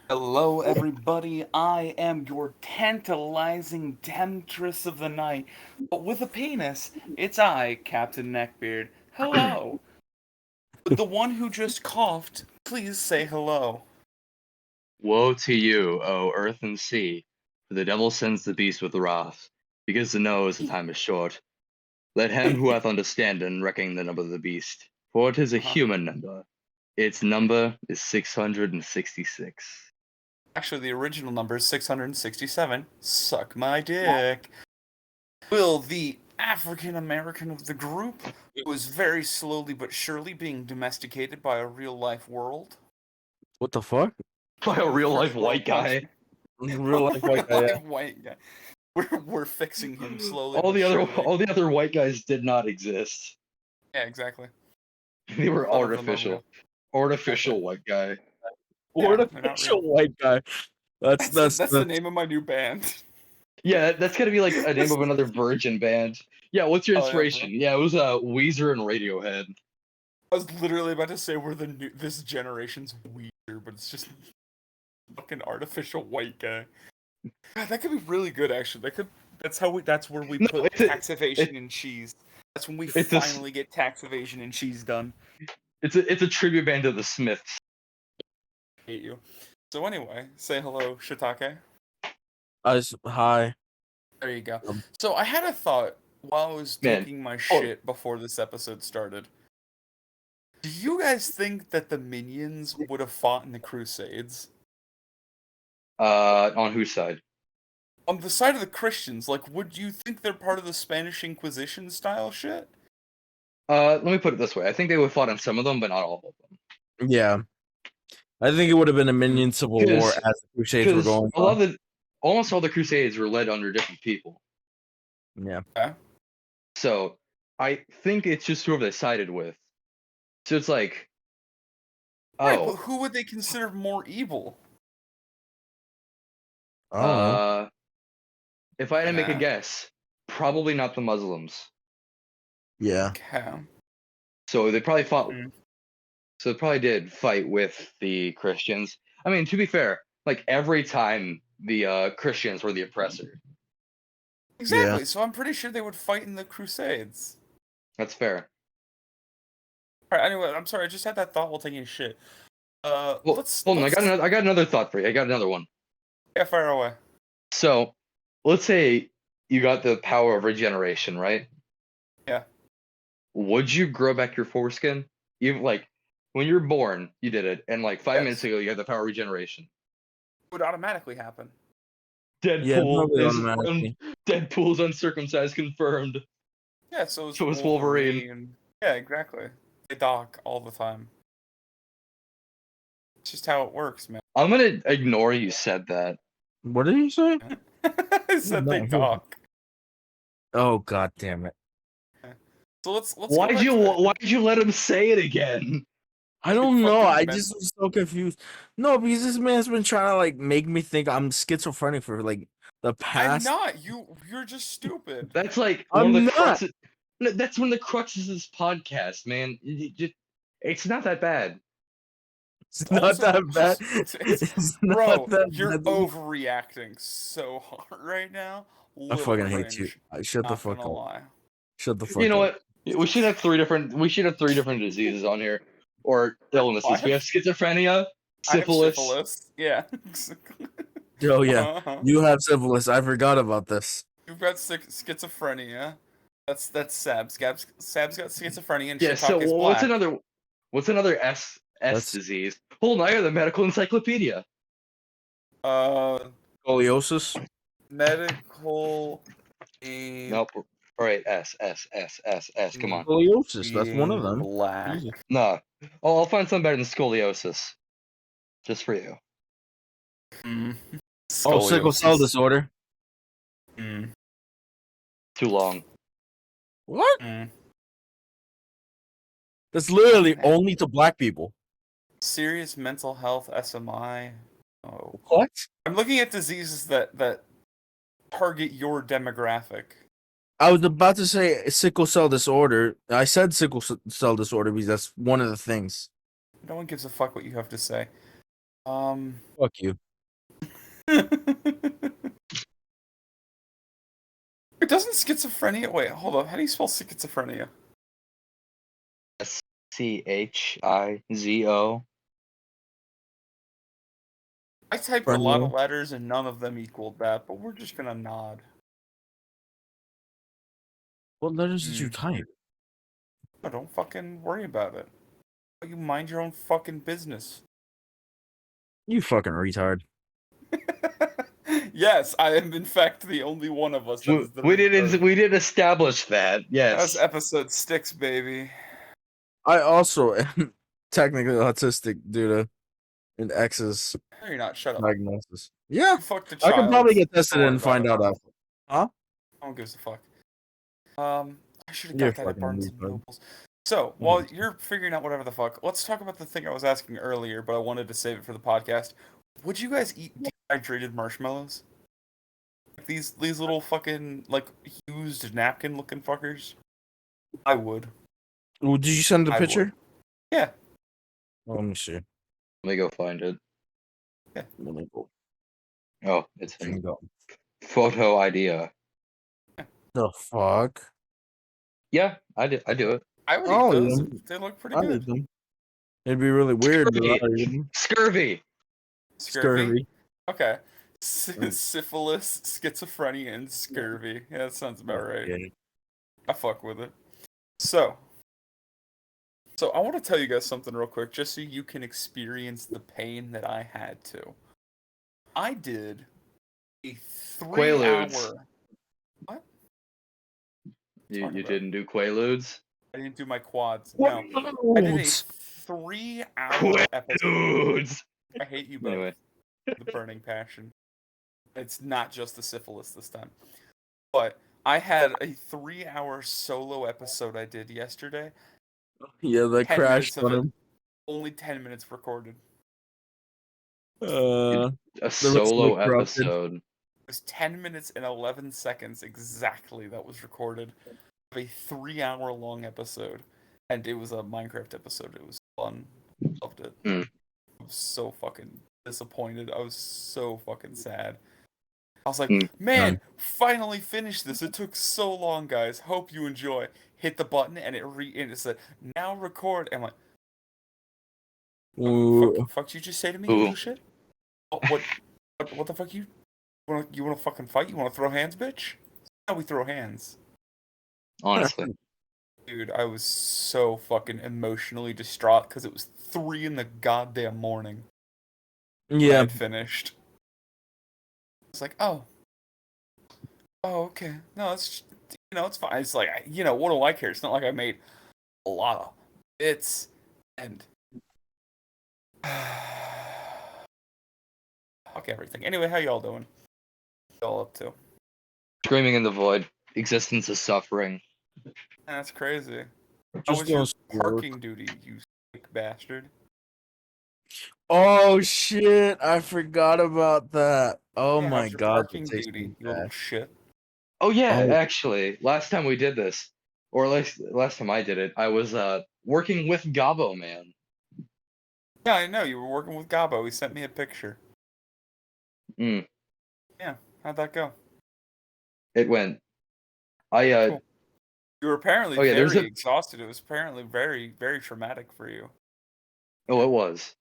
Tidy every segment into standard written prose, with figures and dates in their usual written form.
Hello, everybody. I am your tantalizing temptress of the night, but with a penis. It's I, Captain Neckbeard. Hello. The one who just coughed, please say hello. Woe to you, O earth and sea, for the devil sends the beast with wrath, because the knows the time is short. Let him who hath understanding reckon the number of the beast, for it is a Uh-huh. human number. Its number is 666. Actually, the original number is 667. Suck my dick. Will, the African American of the group, who is very slowly but surely being domesticated by a real life world. What the fuck? By a real life First world white guy. country. Real life white guy. Yeah. White guy. We're fixing him slowly. All but the other surely. all the other white guys did not exist. Yeah, exactly. They were None of them are artificial. real. Artificial white guy. Yeah, they're not Artificial real. white guy. That's That's the name of my new band. Yeah, that's gotta be like a name of another Virgin band. Yeah, what's your Oh, yeah, bro. inspiration? Yeah, it was Weezer and Radiohead. I was literally about to say we're this generation's Weezer, but it's just fucking artificial white guy. God, that could be really good, actually. That's where we No, put it's a- tax evasion and cheese. That's when we it's a- finally get tax evasion and cheese done. It's a tribute band to the Smiths. Hate you. So anyway, say hello, Shiitake. Hi. There you go. Um, So I had a thought while I was Man, taking my hold- shit before this episode started. Do you guys think that the minions would have fought in the Crusades? On whose side? On the side of the Christians, like, would you think they're part of the Spanish Inquisition style shit? Let me put it this way. I think they would have fought on some of them, but not all of them. Yeah. I think it would have been a minion civil war as the Crusades were Because going a lot on. of almost all the Crusades were led under different people. Yeah. So I think it's just whoever they sided with. So it's like, Right, but oh, who would they consider more evil? Oh. If I had to make a Yeah. guess, probably not the Muslims. Yeah. Okay. So they probably fought. Mm. So they probably did fight with the Christians. I mean, to be fair, like every time the Christians were the oppressor. Exactly. So I'm pretty sure they would fight in the Crusades. That's fair. All right. Anyway, I'm sorry. I just had that thought while taking a shit. Well, Let's hold on. I got another thought for you. I got another one. Yeah, fire away. So, let's say you got the power of regeneration, right? Yeah. Would you grow back your foreskin? You like when you're born, you did it, and like 5 minutes ago, you had the power of regeneration. It would automatically happen. Yeah, Deadpool probably is automatically. Deadpool's uncircumcised confirmed. Yeah, so So is Wolverine. Yeah, exactly. They dock all the time. It's just how it works, man. I'm gonna ignore you said that. What did you say? I said they No. dock. Oh, god damn it. So let's Why'd you let him say it again? I don't know. fucking I mental. just was so confused. No, because this man's been trying to like make me think I'm schizophrenic for like the I'm past. not. You're just stupid. That's like I'm one of the not. cruxes. No, that's one of the cruxes of this podcast, man. It's not that bad. It's not Also, that bad. it's- not Bro, that you're bad. overreacting so hard right now. I Little fucking hate you. cringe, Shut the not fuck gonna up. lie. Shut the fuck up. You know what? We should have three different diseases on here, or illnesses. We have schizophrenia, syphilis. I have syphilis. Yeah. Oh yeah, Uh-huh. you have syphilis. I forgot about this. You've got schizophrenia. That's Sab's. Sab's got schizophrenia and Yeah. So Shiitake's what's another S That's- disease? Hold on, I got the medical encyclopedia. black. Scoliosis. Medical. Nope. All right, S. Come on. Scoliosis. That's one of them. Black. Easy. No. I'll find something better than scoliosis. Just for you. Oh, sickle cell disorder. Mm. Too long. What? Mm. That's literally only to black people. Serious mental health SMI. Oh. What? I'm looking at diseases that target your demographic. I was about to say sickle cell disorder. I said sickle cell disorder because that's one of the things. No one gives a fuck what you have to say. Fuck you. Doesn't schizophrenia? Wait, hold up. How do you spell schizophrenia? SCHIZO. I typed a lot of letters and none of them equaled that, but we're just gonna nod. What letters did you type? Oh, don't fucking worry about it. You mind your own fucking business. You fucking retard. Yes, I am in fact the only one of us that is the We retard. did establish that. That's Yes. episode 6, baby. I also am technically autistic due to an ex's No, you're not. Shut up. diagnosis. Yeah, You fucked a I child. could probably get tested Don't worry and find about out it. after. Huh? No one gives a fuck. I should have You're got that at fucking Barnes and retard. Nobles. So, while you're figuring out whatever the fuck, let's talk about the thing I was asking earlier, but I wanted to save it for the podcast. Would you guys eat dehydrated marshmallows? Like these little fucking, like, used napkin-looking fuckers? I would. Well, did you send the I picture? would. Yeah. Let me see. Let me go find it. Let me go. Oh, it's Let me in go. photo idea. The fuck? Yeah, I do it. I would Oh, eat those. yeah. They look pretty I'd eat good. them. It'd be really weird, but Scurvy. I'd eat them. Scurvy. Scurvy? Okay. Syphilis, schizophrenia, and scurvy. Yeah, that sounds about right. Yeah. I fuck with it. So I want to tell you guys something real quick, just so you can experience the pain that I had to. I did a 3-hour... Quaaludes. What? You Talking about? didn't do Quaaludes? I didn't do my quads. No. I did a 3-hour episode. Quaaludes. I hate you both. Anyway. The burning passion. It's not just the syphilis this time. But I had a 3-hour solo episode I did yesterday. Yeah, that 10 crashed minutes of on it. him. Only 10 minutes recorded. A rest solo look corrupted. episode. It was 10 minutes and 11 seconds exactly that was recorded of a 3-hour long episode. And it was a Minecraft episode. It was fun. Loved it. Hmm. I was so fucking disappointed. I was so fucking sad. I was like, Hmm. man, finally finished this. It took so long, guys. Hope you enjoy. Hit the button and it said, now record. And I'm like, Ooh. fuck you just say to me, Ooh. you little shit? What the fuck you wanna fucking fight? You wanna throw hands, bitch? How we throw hands. Honestly. Dude, I was so fucking emotionally distraught because it was 3 in the goddamn morning. When I Yeah. had finished. It's like, oh, okay. No, it's it's fine. It's like, what do I care? It's not like I made a lot of bits and fuck everything. Anyway, how y'all doing? What y'all up to? Screaming in the void. Existence is suffering. That's crazy. How Just was your doing some work. parking duty, you sick bastard? Oh shit! I forgot about that. Oh Yeah, my how's your god, parking that takes duty, me you little back. shit. Oh yeah, Oh. actually, last time we did this, or last time I did it, I was working with Gabo Man. Yeah, I know, you were working with Gabo. He sent me a picture. Mm. Yeah, how'd that go? It went. Cool. You were apparently Oh, yeah, there's very a- exhausted. It was apparently very, very traumatic for you. Oh, it was.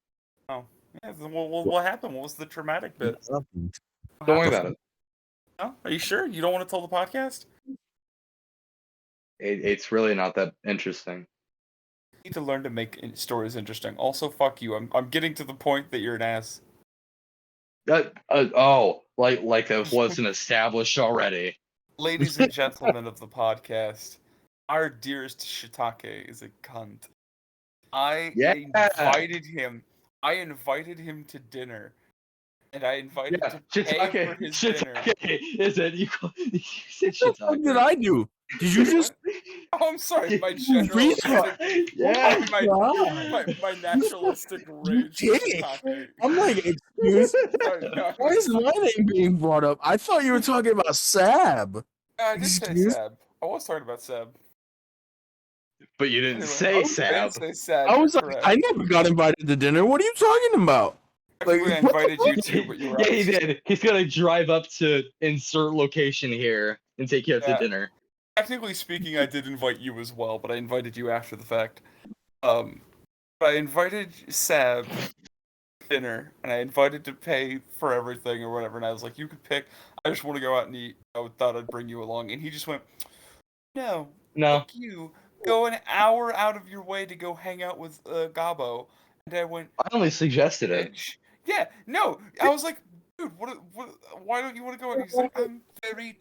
Oh, yeah. What happened? What was the traumatic bit? Nothing. Don't worry about it. Oh, are you sure? You don't want to tell the podcast? It's really not that interesting. You need to learn to make stories interesting. Also, fuck you. I'm getting to the point that you're an ass. Oh, like that wasn't established already. Ladies and gentlemen of the podcast, our dearest Shiitake is a cunt. I Yeah. invited him to dinner. And I invited Yeah, to pay for his dinner. Shiitake is it? You said What the fuck did I do? Did you just? Oh, I'm sorry, my general retard. Yeah. my naturalistic rage. You for dick. Shiitake. I'm like, excuse. Sorry, no, Why is my name being brought up? I thought you were talking about Sab. I did say Excuse? Seb. I was talking about Seb. But you didn't Anyway, say I Sab. didn't say Seb. I was like, correct. I never got invited to dinner. What are you talking about? Technically, I invited you too, but you were Yeah, he out. did. He's gonna drive up to insert location here and take you out to Yeah. dinner. Technically speaking, I did invite you as well, but I invited you after the fact. But I invited Sab to dinner, and I invited to pay for everything or whatever, and I was like, you could pick. I just want to go out and eat. I thought I'd bring you along, and he just went, no, No, fuck you. Go an hour out of your way to go hang out with Gabo. And I went, I only suggested it. bitch. Yeah, no. I was like, dude, why don't you want to go? And he's like, I'm very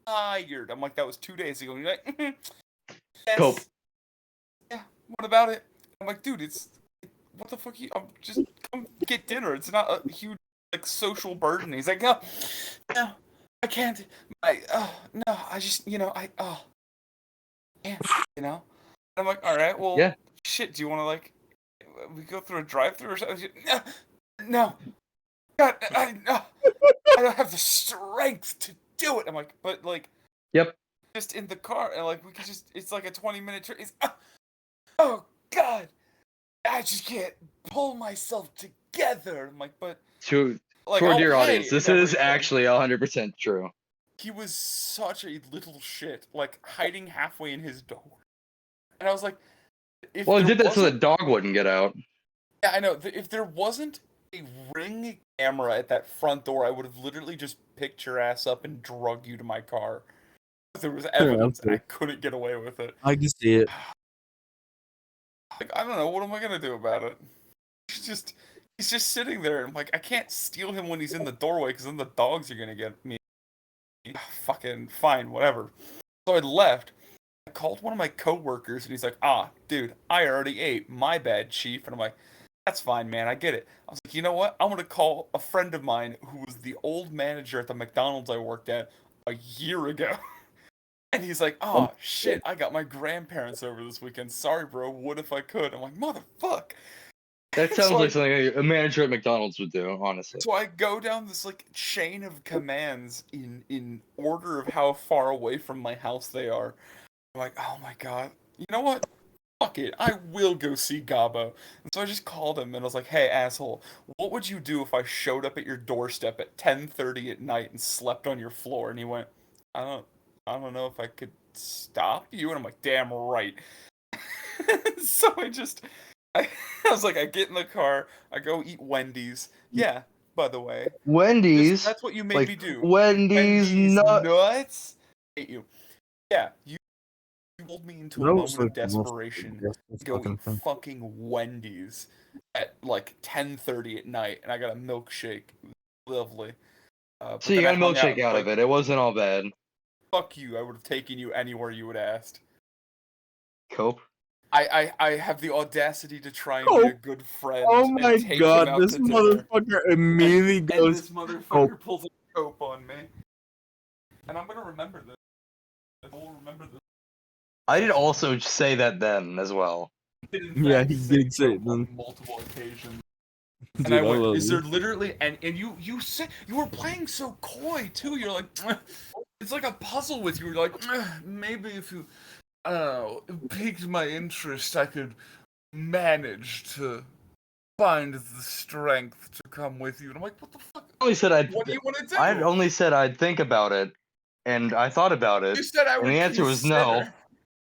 tired. I'm like, that was 2 days ago. And you're like, yes. Cope. Yeah, what about it? I'm like, dude, what the fuck? I'm just come get dinner. It's not a huge like social burden. He's like, no, I can't. No, I just, can't, And I'm like, all right, well, Yeah. shit. Do you want to like, we go through a drive-through or something? No, God, I don't have the strength to do it. I'm like, but like, Yep. just in the car, and like we could just. It's like a 20-minute trip. Oh God, I just can't pull myself together. I'm like, but To like, our I'll dear pay audience, this and is everything. actually 100% true. He was such a little shit, like hiding halfway in his door. And I was like, if Well, it there did that so the wasn't- dog wouldn't get out. Yeah, I know. If there wasn't a Ring camera at that front door, I would have literally just picked your ass up and drug you to my car. There was evidence, and I couldn't get away with it. I can see it. Like, I don't know. What am I gonna do about it? He's just sitting there. I'm like, I can't steal him when he's in the doorway, because then the dogs are gonna get me. Fucking fine, whatever. So I left. I called one of my coworkers, and he's like, dude, I already ate. My bad, chief. And I'm like, that's fine, man. I get it. I was like, you know what? I'm gonna call a friend of mine who was the old manager at the McDonald's I worked at a year ago. And he's like, oh, shit, I got my grandparents over this weekend. Sorry, bro. What if I could? I'm like, motherfuck. That sounds So like something a manager at McDonald's would do, honestly. So I go down this like chain of commands in order of how far away from my house they are. I'm like, oh my god. You know what? Fuck it. I will go see Gabo. And so I just called him and I was like, hey asshole, what would you do if I showed up at your doorstep at 10:30 at night and slept on your floor? And he went, I don't know if I could stop you. And I'm like, damn right. So I was like, I get in the car, I go eat Wendy's. Yeah, by the way. Wendy's? That's what you made Like, me do. Wendy's nuts. Hate you. Yeah, you pulled me into a That moment was, of like, the most desperation disgusting to go fucking eat thing. fucking Wendy's at like 10:30 at night, and I got a milkshake. Lovely. But So you then got a I hung milkshake out like, of it. It wasn't all bad. Fuck you. I would have taken you anywhere you would asked. Cope. I have the audacity to try and be a good friend. Oh and my take him god, out this to dinner. motherfucker immediately And goes. this motherfucker Cope. pulls a cope on me. And I'm gonna remember this. I will remember this. I did also say that then as well. Yeah, he did say it then. on multiple occasions. Dude, And I went, love is you. there literally and you said you were playing so coy too. You're like, it's like a puzzle with you. You're like, maybe if you piqued my interest, I could manage to find the strength to come with you. And I'm like, what the fuck? I only said What do you want to do? I only said I'd think about it, and I thought about it. You said I would. And the answer was no. consider.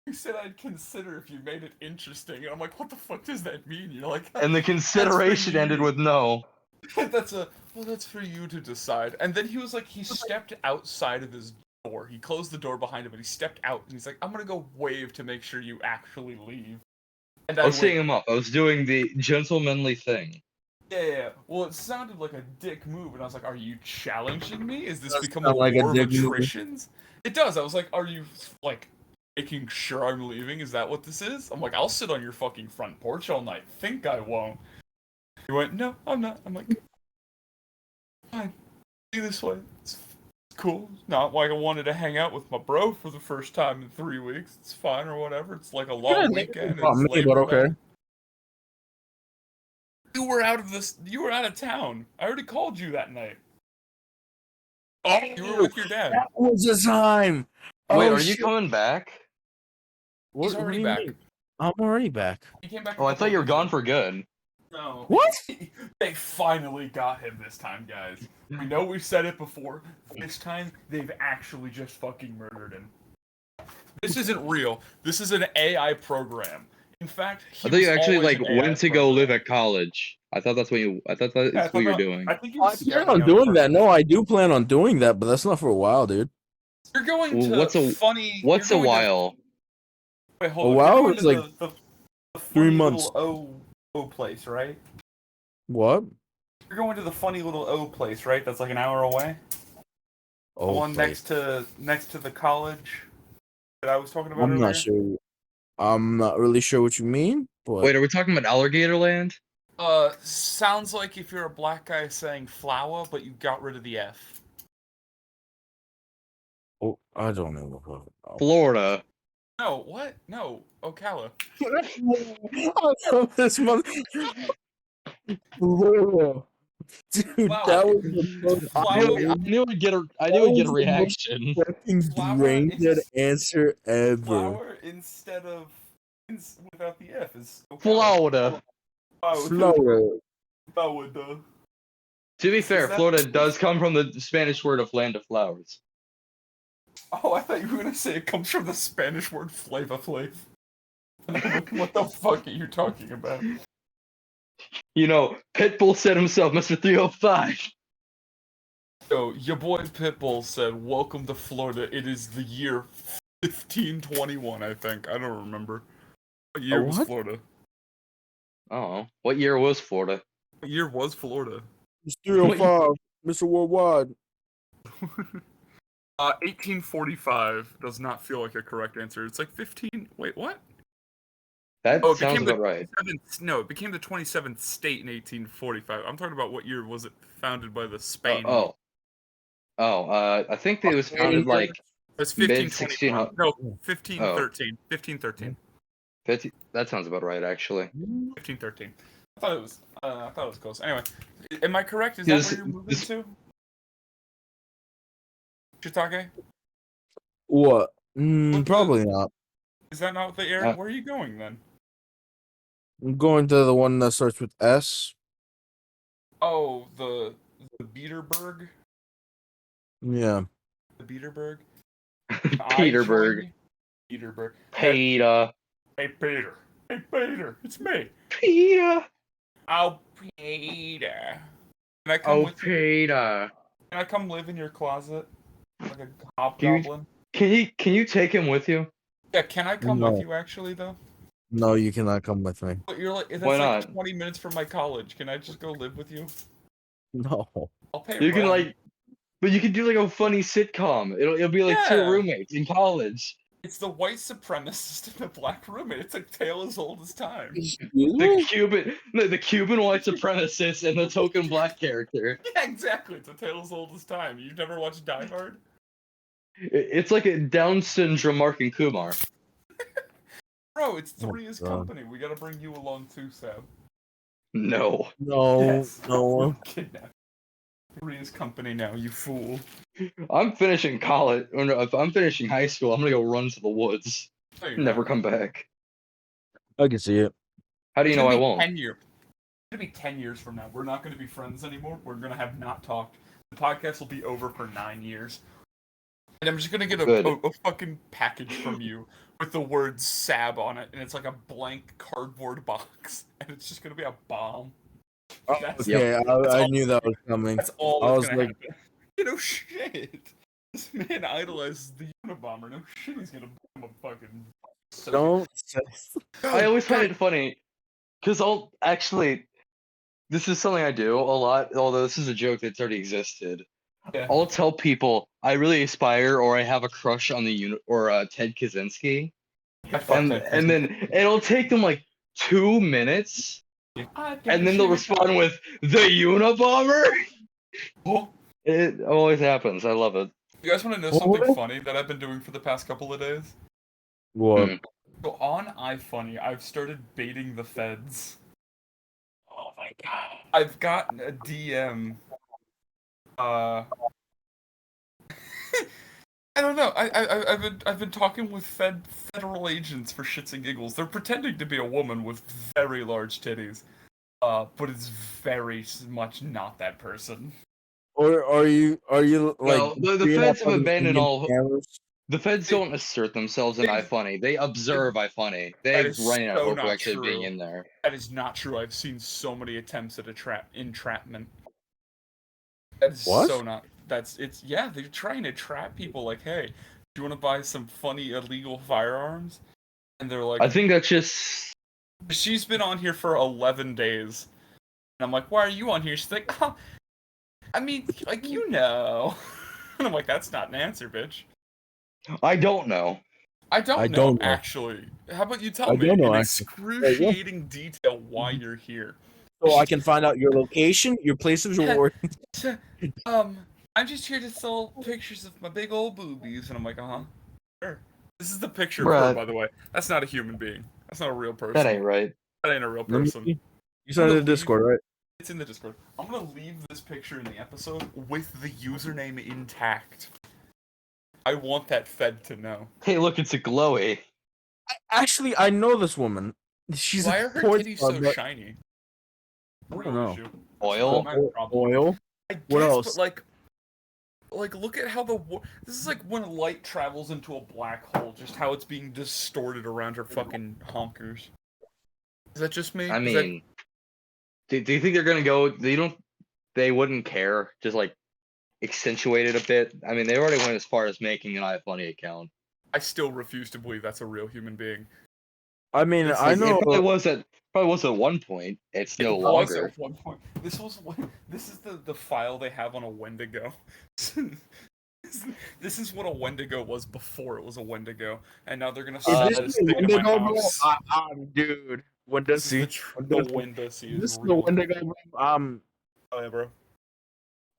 You said I'd consider if you made it interesting, and I'm like, what the fuck does that mean? You're like, And the consideration ended with no. that's for you to decide. And then he was like, he stepped outside of his door. He closed the door behind him, and he stepped out, and he's like, I'm gonna go wave to make sure you actually leave. And I was seeing him up. I was doing the gentlemanly thing. Yeah. Well, it sounded like a dick move, and I was like, are you challenging me? Is this Does become a sound like a war of dick move. attritions? It does. I was like, are you like making sure I'm leaving? Is that what this is? I'm like, I'll sit on your fucking front porch all night. Think I won't. He went, no, I'm not. I'm like, fine. See this way. It's cool. Not like I wanted to hang out with my bro for the first time in 3 weeks. It's fine or whatever. It's like a long weekend. About It's me, but Labor okay. Day. You were out of town. I already called you that night. You were with your dad. That was the time. Wait, Oh, are you shit. coming back? He's What do already you back. mean? I'm already back. He came back. Oh, I thought you were gone for good. No. What? They finally got him this time, guys. We know we've said it before. This time, they've actually just fucking murdered him. This isn't real. This is an AI program. In fact, I thought you was actually always like an AI went to go program. live at college. I thought that's what you. I thought that's Yeah, what you're doing. I think you're I plan on doing that. No, I do plan on doing that, but that's not for a while, dude. You're going Well, to what's a- funny. What's you're a going while? Wait, hold A on. while You're going is to like the 3 funny months. little O place, right? What? You're going to the funny little O place, right? That's like an hour away. Oh, The one please. next to the college that I was talking about I'm earlier. not sure. I'm not really sure what you mean, but Wait, are we talking about Alligator Land? Sounds like if you're a black guy saying flower, but you got rid of the F. oh, I don't know. Florida. No, what? No, Ocala. I know this mother. Florida. Dude, Wow. that was the most Flower- brain- knew I'd get a. I that was the most reaction. fucking Flower brain dead is- answer ever. Flower instead of without the F is Ocala. Florida. Florida. Florida. To be fair, that- Florida does come from the Spanish word of land of flowers. Oh, I thought you were gonna say it comes from the Spanish word Flava Flav. And I'm like, what the fuck are you talking about? You know, Pitbull said himself, Mr. 305. So, your boy Pitbull said, "Welcome to Florida. It is the year 1521, I think. I don't remember. What year was what? Florida? Oh, what year was Florida? What year was Florida? It's 305, Mr. Worldwide. 1845 does not feel like a correct answer. It's like 15. Wait, what? That Oh, it sounds became the about right. 27th, no, it became the 27th state in 1845. I'm talking about what year was it founded by the Spain? I think it was founded like It's mid 1521. 1600. No, 1513. 1513. 50, that sounds about right, actually. 1513. I thought it was close. Anyway, am I correct? Is that where you're moving to? Shiitake? What? the- Probably not. Is that not the area? Uh, Where are you going then? I'm going to the one that starts with S. Oh, the Beaterberg? Yeah. The Beaterberg? Peterburg. Peterberg. Peter. Hey, Peter. Hey, Peter. It's me. Peter. Oh, Peter. Can I come Oh, with you? Peter. Can I come live in your closet? Like a hobgoblin? Can you take him with you? Yeah, can I come No. with you actually, though? No, you cannot come with me. But you're like, that's Why like not? 20 minutes from my college. Can I just go live with you? No. I'll pay You can rent. like, but you can do like a funny sitcom. It'll be like two Yeah. roommates in college. It's the white supremacist and the black roommate. It's a tale as old as time. The Cuban white supremacist and the token black character. Yeah, exactly. It's a tale as old as time. You've never watched Die Hard? It's like a Down syndrome Mark and Kumar. Bro, it's Oh, Three's God. Company. We gotta bring you along too, Sab. No. No. Yes. No. Kidnap. Three's Company now, you fool. I'm finishing college. Or no, if I'm finishing high school, I'm gonna go run to the woods. No, you're Never not. come back. I can see it. How do you It's know gonna I be won't? 10 years. It's gonna be 10 years from now. We're not gonna be friends anymore. We're gonna have not talked. The podcast will be over for 9 years. And I'm just gonna get Good. a fucking package from you with the word Sab on it, and it's like a blank cardboard box, and it's just gonna be a bomb. That's, Okay, that's I all- knew that was coming. that's all I that's was gonna like- happen. You know, shit. This man idolizes the Unabomber. No shit, he's gonna become a fucking. Don't say. I always find it funny because I'll actually. This is something I do a lot, although this is a joke that's already existed. Yeah. I'll tell people I really aspire or I have a crush on the Ted Kaczynski, I fucked and that and then it'll take them like 2 minutes, and then they'll respond with the Unabomber. Oh, It always happens. I love it. you guys want to know something funny that I've been doing for the past couple of days? What? Hmm. So on iFunny, I've started baiting the feds. Oh my god. I've gotten a DM. I don't know. I've been talking with federal agents for shits and giggles. They're pretending to be a woman with very large titties. but it's very much not that person. Or are you like Well, the you're not feds have fucking abandoned Indian all. cameras? The feds They- don't assert themselves in they- iFunny. They observe iFunny. That They is running out so of hope of not actually being true. in there. That is not true. I've seen so many attempts at entrapment. That is What? so not. Yeah. They're trying to trap people. Like, hey, do you want to buy some funny illegal firearms? And they're like, I think that's just. she's been on here for 11 days. And I'm like, why are you on here? She's like, oh, I mean, like, you know. And I'm like, that's not an answer, bitch. I don't know. I don't know, actually. How about you tell I me don't know, in actually. excruciating detail why you're here? So I can find out your location, your place of work. I'm just here to sell pictures of my big old boobies. And I'm like, sure. This is the picture of Bruh. her, by the way. That's not a human being. That's not a real person. That ain't right. That ain't a real Let me person. see. You sent it in the Discord, right? It's in the Discord. I'm gonna leave this picture in the episode with the username intact. I want that fed to know. Hey, look, it's a glowy. Actually, I know this woman. She's Why a are her porn titties star, so but- shiny? I Real don't know. issue. Oil? Not a problem. Oil. I guess, What else? But like, look at how this is like when light travels into a black hole. Just how it's being distorted around her fucking honkers. Is that just me? I Is that- mean, do you think they're gonna go? They wouldn't care. Just like accentuate it a bit. I mean, they already went as far as making an iFunny account. I still refuse to believe that's a real human being. I mean, It's I like- know. It probably was at one point. It's no It was longer. at one point. This is the file they have on a Wendigo. This is what a Wendigo was before it was a Wendigo, and now they're gonna Is slap this this the thing in my Wendigo, bro? house. Dude, Wendigo. This is the Wendigo This is is the real. Wendigo, bro. Oh, yeah, bro.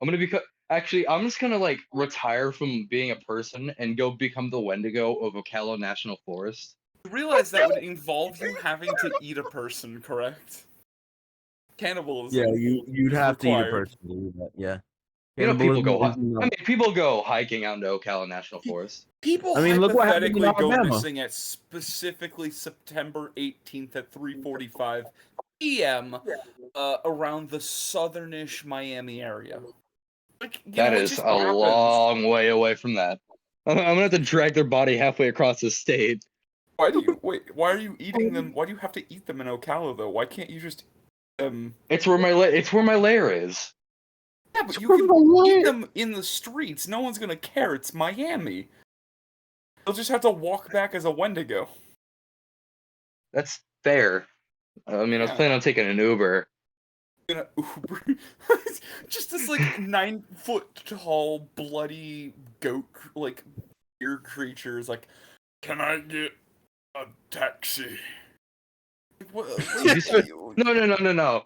I'm gonna actually. I'm just gonna like retire from being a person and go become the Wendigo of Ocala National Forest. You realize that would involve you having to eat a person, correct? Cannibalism. Yeah, you'd have to eat a required. person to do that. Yeah. You know, people go. Cannibalism is, I mean, people go hiking out to Ocala National Forest. People I mean, look what happened in hypothetically go Alabama. missing at specifically September 18th at 3:45 p.m. Around the southernish Miami area. Like, you That know, it is just a happens. long way away from that. I'm gonna have to drag their body halfway across the state. Why are you eating them? Why do you have to eat them in Ocala though? Why can't you just eat them? It's where my lair is. Yeah, but you can eat them in the streets. No one's gonna care. It's Miami. They'll just have to walk back as a Wendigo. That's fair. I mean, I was Yeah. planning on taking an Uber. Gonna Uber. Just this like 9-foot tall bloody goat like ear creature is like, can I get a taxi? What, No.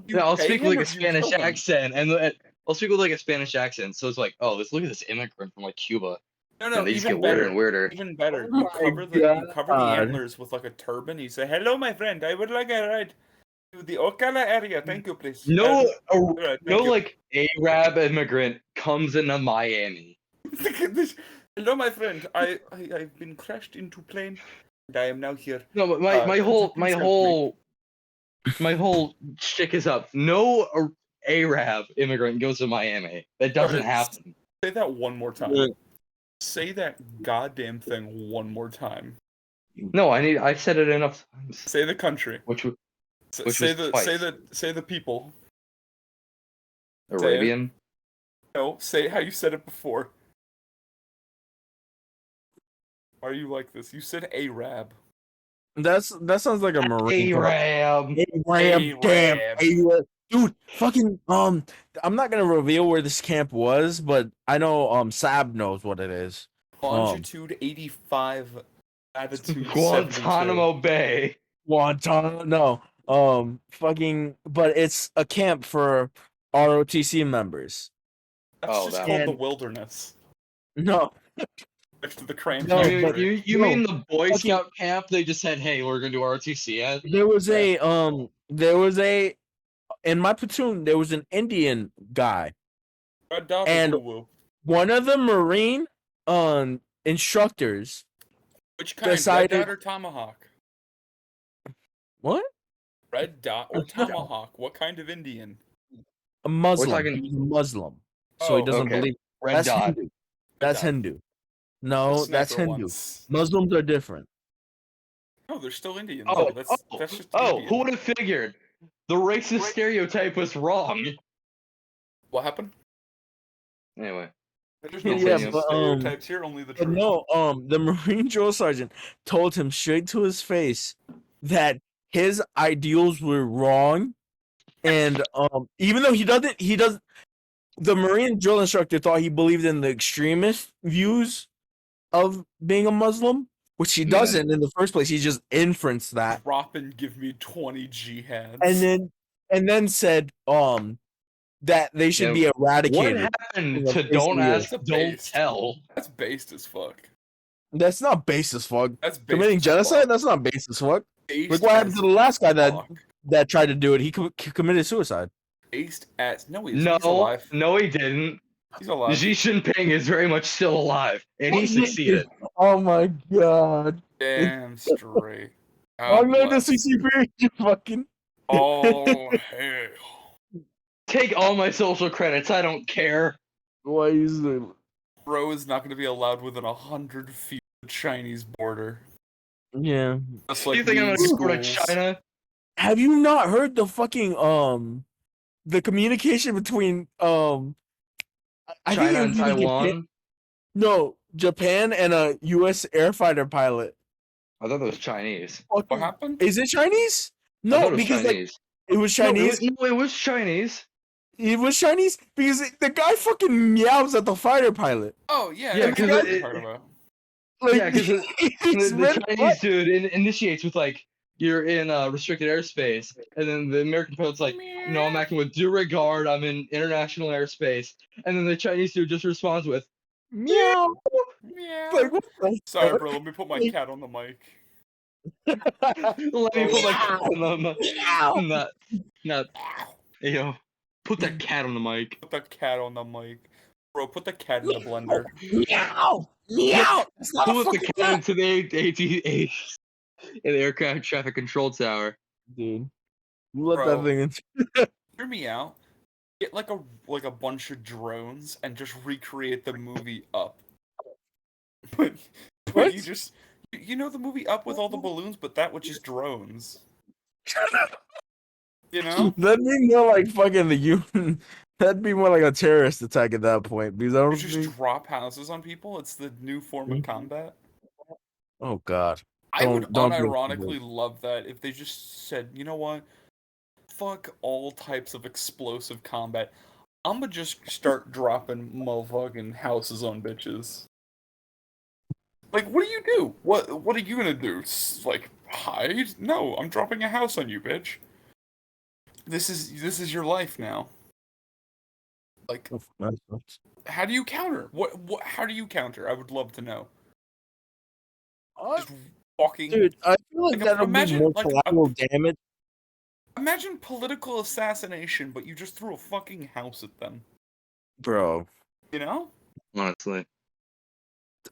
You No, I'll pay speak him with like or a do you Spanish kill him? accent, and I'll speak with like a Spanish accent. So it's like, oh, look at this immigrant from like Cuba. No, And they just even get weirder better. and weirder. Even better. Oh You my cover the God. antlers with like a turban. You say, "Hello, my friend. I would like a ride to the Ocala area. Thank you, please." No, Alright, no, thank you. like Arab immigrant comes into Miami. Hello, my friend. I've been crashed into plane, and I am now here. No, but my whole shtick is up. No Arab immigrant goes to Miami. That doesn't Alright, happen. Say that one more time. Yeah. Say that goddamn thing one more time. No, I said it enough times. Say the country. Which Which say was the twice. say the people. Arabian? No, say how you said it before. Why are you like this? You said Arab. that sounds like a Marine. Arab. Arab, damn, Arab. Arab. Dude, fucking I'm not gonna reveal where this camp was, but I know Sab knows what it is. Longitude 85, latitude 72. Guantanamo Bay. Guantanamo. No, fucking, but it's a camp for ROTC members. That's Oh, just that called one. the wilderness. No, Next to the Cran No, You, but- you no, mean the Boy fucking- Scout camp? They just said, "Hey, we're gonna do ROTC at." there was a in my platoon there was an Indian guy. Red dot And- or woo-woo? One of the Marine instructors. Which kind? decided- Red dot or tomahawk? What? Red dot or tomahawk? What kind of Indian? A Muslim. talking- He's a Muslim, so he Oh, doesn't okay. believe. Red That's dot. Hindu. That's dot. Hindu. The No, that's sniper Hindu. ones. Muslims are different. No, they're still Indian. Oh, though. That's just oh, Indian. who would have figured? The racist stereotype was wrong. What happened? Anyway, There's no Yeah, racist but, stereotypes here, only the But truth. no, the Marine drill sergeant told him straight to his face that his ideals were wrong, and even though he doesn't. The Marine drill instructor thought he believed in the extremist views of being a Muslim, which he Yeah. doesn't in the first place. He just inferenced that, Drop and give me 20 jihads. and then said that they should Yeah, be eradicated. what happened in the to face don't of the ask, earth. don't That's tell? That's based as fuck. That's not base as fuck. That's based Committing as genocide? fuck. That's not base as fuck. Based Look what happened as to the last guy fuck. that tried to do it. He committed suicide. Based as no, he's No, alive. no, he didn't. He's alive. Xi Jinping is very much still alive, and he Oh, yeah. succeeded. Oh my god. Damn straight. I'm not the bless. CCP, you fucking. Oh hell. Take all my social credits. I don't care. Why is it? Bro is not going to be allowed within 100 feet of the Chinese border. Yeah. Just Do like you think I'm we in gonna go to schools. China? Have you not heard the fucking the communication between I think China it and was either Taiwan? Japan, no, Japan and a US air fighter pilot. I thought it was Chinese. What Fucking, happened? is it Chinese? I thought No, it was because Chinese. like it was No, Chinese. it was Chinese. It was Chinese because the guy fucking meows at the fighter pilot. Oh yeah, Yeah, that's 'cause what it- I'm talking about. Like, Yeah, 'cause he's The red Chinese butt. dude initiates with like, you're in restricted airspace, and then the American pilot's like, no, I'm acting with due regard. I'm in international airspace, and then the Chinese dude just responds with, meow. Yeah. Like, what the Sorry, fuck? bro. Let me put my Like- cat on the mic. let me put my cat on the Meow. not yo, put that cat on the mic. Put the cat on the mic. Bro, put the cat in the blender. Meow. Meow. It's not a Put the fucking cat into the in the aircraft traffic control tower. dude. You let Bro. that thing in. Hear me out. Get like a bunch of drones and just recreate the movie Up. But What? you just you know the movie Up with all the balloons, but that with just drones. You know? That'd be more like fucking the human. That'd be more like a terrorist attack at that point because I You don't just think. drop houses on people. It's the new form of Mhm. combat. Oh god. I would Don't do it. unironically love that if they just said, you know what? Fuck all types of explosive combat. I'ma just start dropping motherfucking houses on bitches. Like, what do you do? What are you gonna do? Like, hide? No, I'm dropping a house on you, bitch. This is your life now. Like, Oh, that sucks. how do you counter? What how do you counter? I would love to know. Just walking. Dude, I feel like Like, that would be imagine, more like, collateral damage. Imagine political assassination, but you just threw a fucking house at them. Bro. You know? Honestly,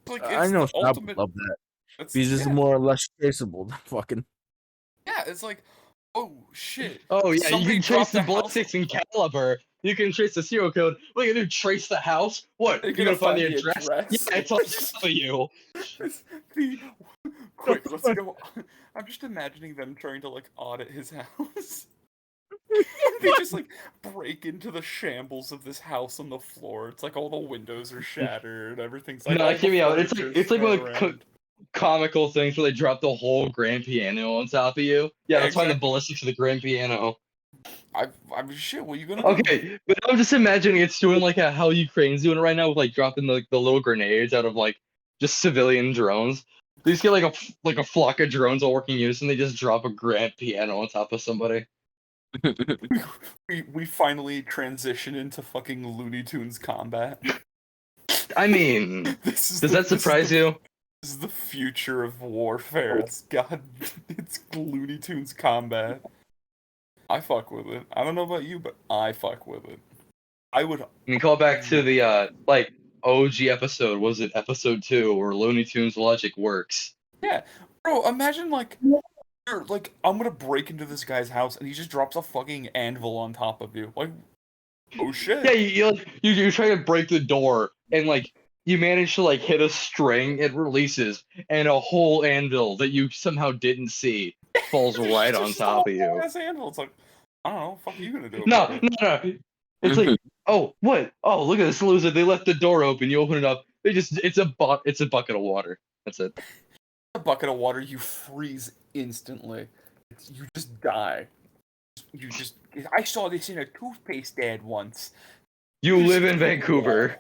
Like, I it's know the Sab would ultimate. love that. It's, Because it's yeah, more or less traceable than fucking. yeah, it's like, oh shit. oh yeah, Somebody you can trace dropped the a house- ballistics and caliber. You can trace the serial code. What are you gonna do? Trace the house? What? They're You're gonna find the address? address. Yeah, it's on top of you. Quick, let's go. I'm just imagining them trying to like audit his house. They just like break into the shambles of this house on the floor. It's like all the windows are shattered. Everything's like. No, all the hear me out. It's like furniture's one of thrown the around. comical things where they drop the whole grand piano on top of you. Yeah, let's find the Exactly. ballistics of the grand piano. I'm shit. What are you gonna do? Okay, but I'm just imagining it's doing like how Ukraine's doing it right now with like dropping the little grenades out of like just civilian drones. They just get like a flock of drones all working in unison. They just drop a grand piano on top of somebody. We finally transition into fucking Looney Tunes combat. I mean, This is does the- that surprise you? This is the future of warfare. It's it's Looney Tunes combat. I fuck with it. I don't know about you, but I fuck with it. I would. I mean, call back to the like OG episode. Was it episode 2 where Looney Tunes logic works? Bro, imagine like You're like, I'm gonna break into this guy's house, and he just drops a fucking anvil on top of you. Like, oh shit. Yeah, you try to break the door, and like you manage to like hit a string, it releases, and a whole anvil that you somehow didn't see falls right on Just top of a you. whole ass anvil. It's like, I don't know. Fuck are you gonna do? No, about no, it? no. It's like, oh, what? Oh, look at this loser. They left the door open. You open it up. It's a bucket of water. That's it. A bucket of water, you freeze instantly. You just die. You just. I saw this in a toothpaste ad once. You Just live in kill the Vancouver.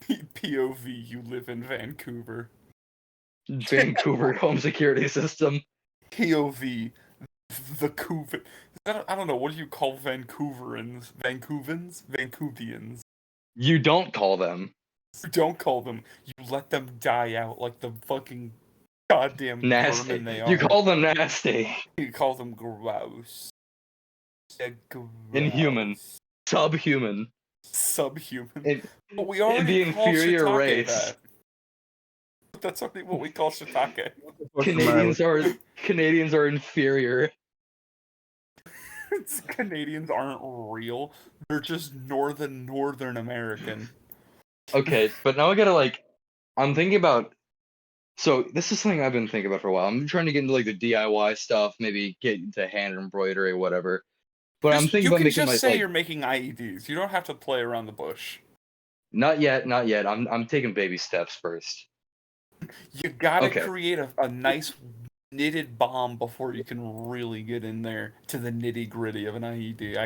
wall. POV, you live in Vancouver. Vancouver home security system. POV, the Couvar. I don't know. What do you call Vancouverans? Vancouvians. You don't call them You don't call them. You let them die out like the fucking goddamn nasty. vermin they are. You call them nasty. You call them gross. They're gross. Inhuman. Subhuman. Subhuman. In, But we in already the call inferior shiitake race. that. That's already what we call shiitake. Canadians are inferior. Canadians aren't real. They're just northern American. Okay, but now I gotta like, I'm thinking about. So this is something I've been thinking about for a while. I'm trying to get into like the DIY stuff, maybe get into hand embroidery or whatever. But I'm thinking you about can making just my say like, you're making IEDs. You don't have to play around the bush. not yet, not yet. I'm taking baby steps first. You gotta Okay. create a nice knitted bomb before you can really get in there to the nitty gritty of an IED.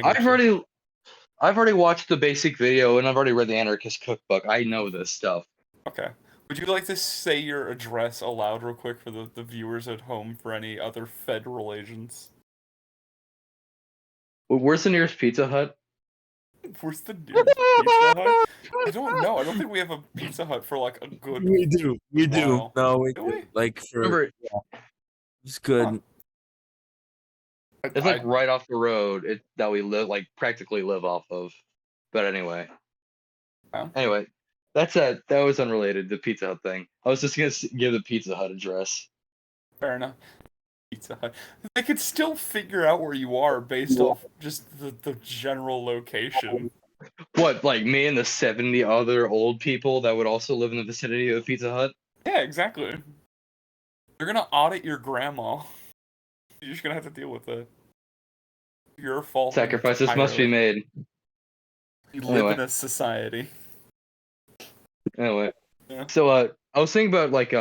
I've already watched the basic video and I've already read the Anarchist Cookbook. I know this stuff. Okay. Would you like to say your address aloud real quick for the viewers at home for any other federal agents? Where's the nearest Pizza Hut? Where's the nearest Pizza Hut? I don't know. I don't think we have a Pizza Hut for like a good. We do. We do. Wow. No, we Do we? do. Like for Remember, it's good. Huh. it's like right off the road that we practically live off of. But anyway. Wow. Anyway, that was unrelated, the Pizza Hut thing. I was just gonna give the Pizza Hut address. Fair enough. Pizza Hut. They could still figure out where you are based off just the general location. What, like me and the 70 other old people that would also live in the vicinity of the Pizza Hut? Yeah, exactly. They're gonna audit your grandma. You're just gonna have to deal with it. Your fault. Sacrifices must be made. You live Anyway. in a society. Anyway, Yeah. so I was thinking about like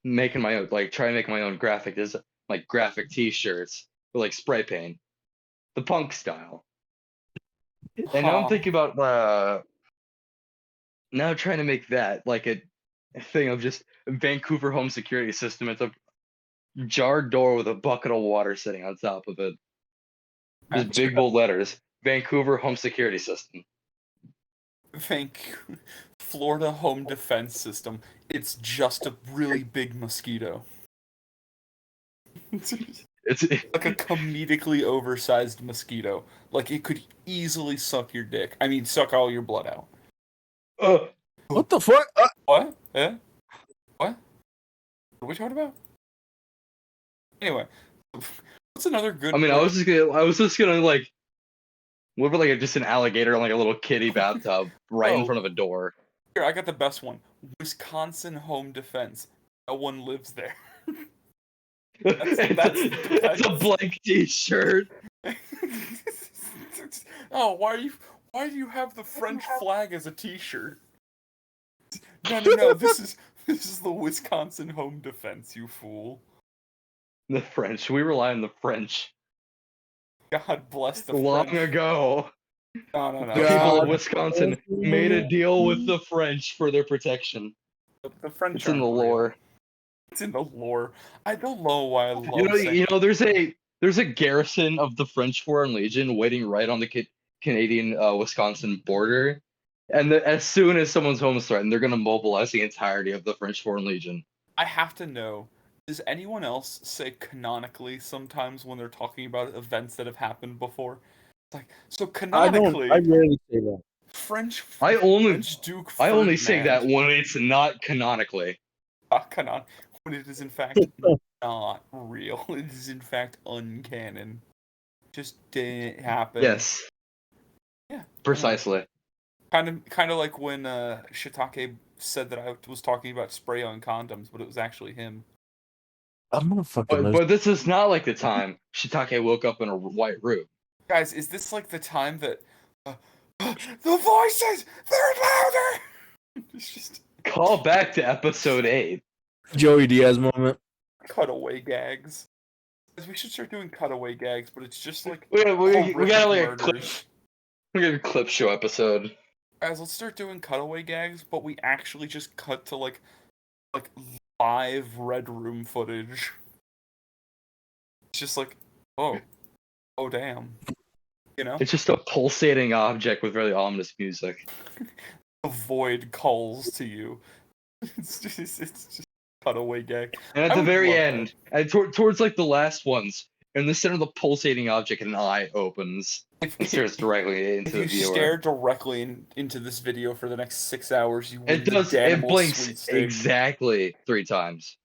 making my own, like trying to make my own graphic T-shirts with like spray paint, the punk style. And now I'm Huh. thinking about now trying to make that like a thing of just Vancouver home security system. It's a jarred door with a bucket of water sitting on top of it. Just big bold letters. Vancouver home security system. Florida home defense system. It's just a really big mosquito. It's Like a comedically oversized mosquito. Like it could easily suck your dick. I mean, suck all your blood out. What the fuck? What? Yeah? What? What are we talking about? Anyway, what's another good? I mean, I was just gonna like, what about like just an alligator in like a little kitty bathtub right in Oh. front of a door? Here, I got the best one. Wisconsin home defense. No one lives there. It's a blank T-shirt. Oh, why do you have the French flag as a T-shirt? No. This is the Wisconsin home defense, you fool. The French. We rely on the French. God bless the Long French. ago, No. the people God. of Wisconsin made a deal with the French for their protection. The French. It's in the aren't real. lore. It's in the lore. I don't know why I love saying. You know, there's a garrison of the French Foreign Legion waiting right on the Canadian Wisconsin border, and as soon as someone's home is threatened, they're gonna mobilize the entirety of the French Foreign Legion. I have to know. Does anyone else say canonically sometimes when they're talking about events that have happened before? It's like, so I canonically, don't. I rarely say that. French Duke I only say Ferdinand, that when it's not canonically. canon, when it is in fact not real. It is in fact uncanon. Just didn't happen. Yes, Yeah. precisely. Kind of like when Shiitake said that I was talking about spray on condoms, but it was actually him. I'm gonna fucking But this is not like the time Shiitake woke up in a white room. Guys, is this like the time that the voices, they're louder? It's just Call back to episode 8. Joey Diaz moment. cutaway gags. Guys, we should start doing cutaway gags, but it's just like We horrific gotta like a clip. murders. We got a clip show episode. Guys, let's start doing cutaway gags, but we actually just cut to like live Red Room footage. It's just like, oh damn, you know. It's just a pulsating object with very ominous music. The void calls to you. It's just cutaway gag. And at I the would very love end, and towards like the last ones, in the center of the pulsating object, an eye opens and stares directly into If the you viewer. stare directly into this video for the next 6 hours, you win It does. the It Danimal blinks sweepstakes. exactly 3 times.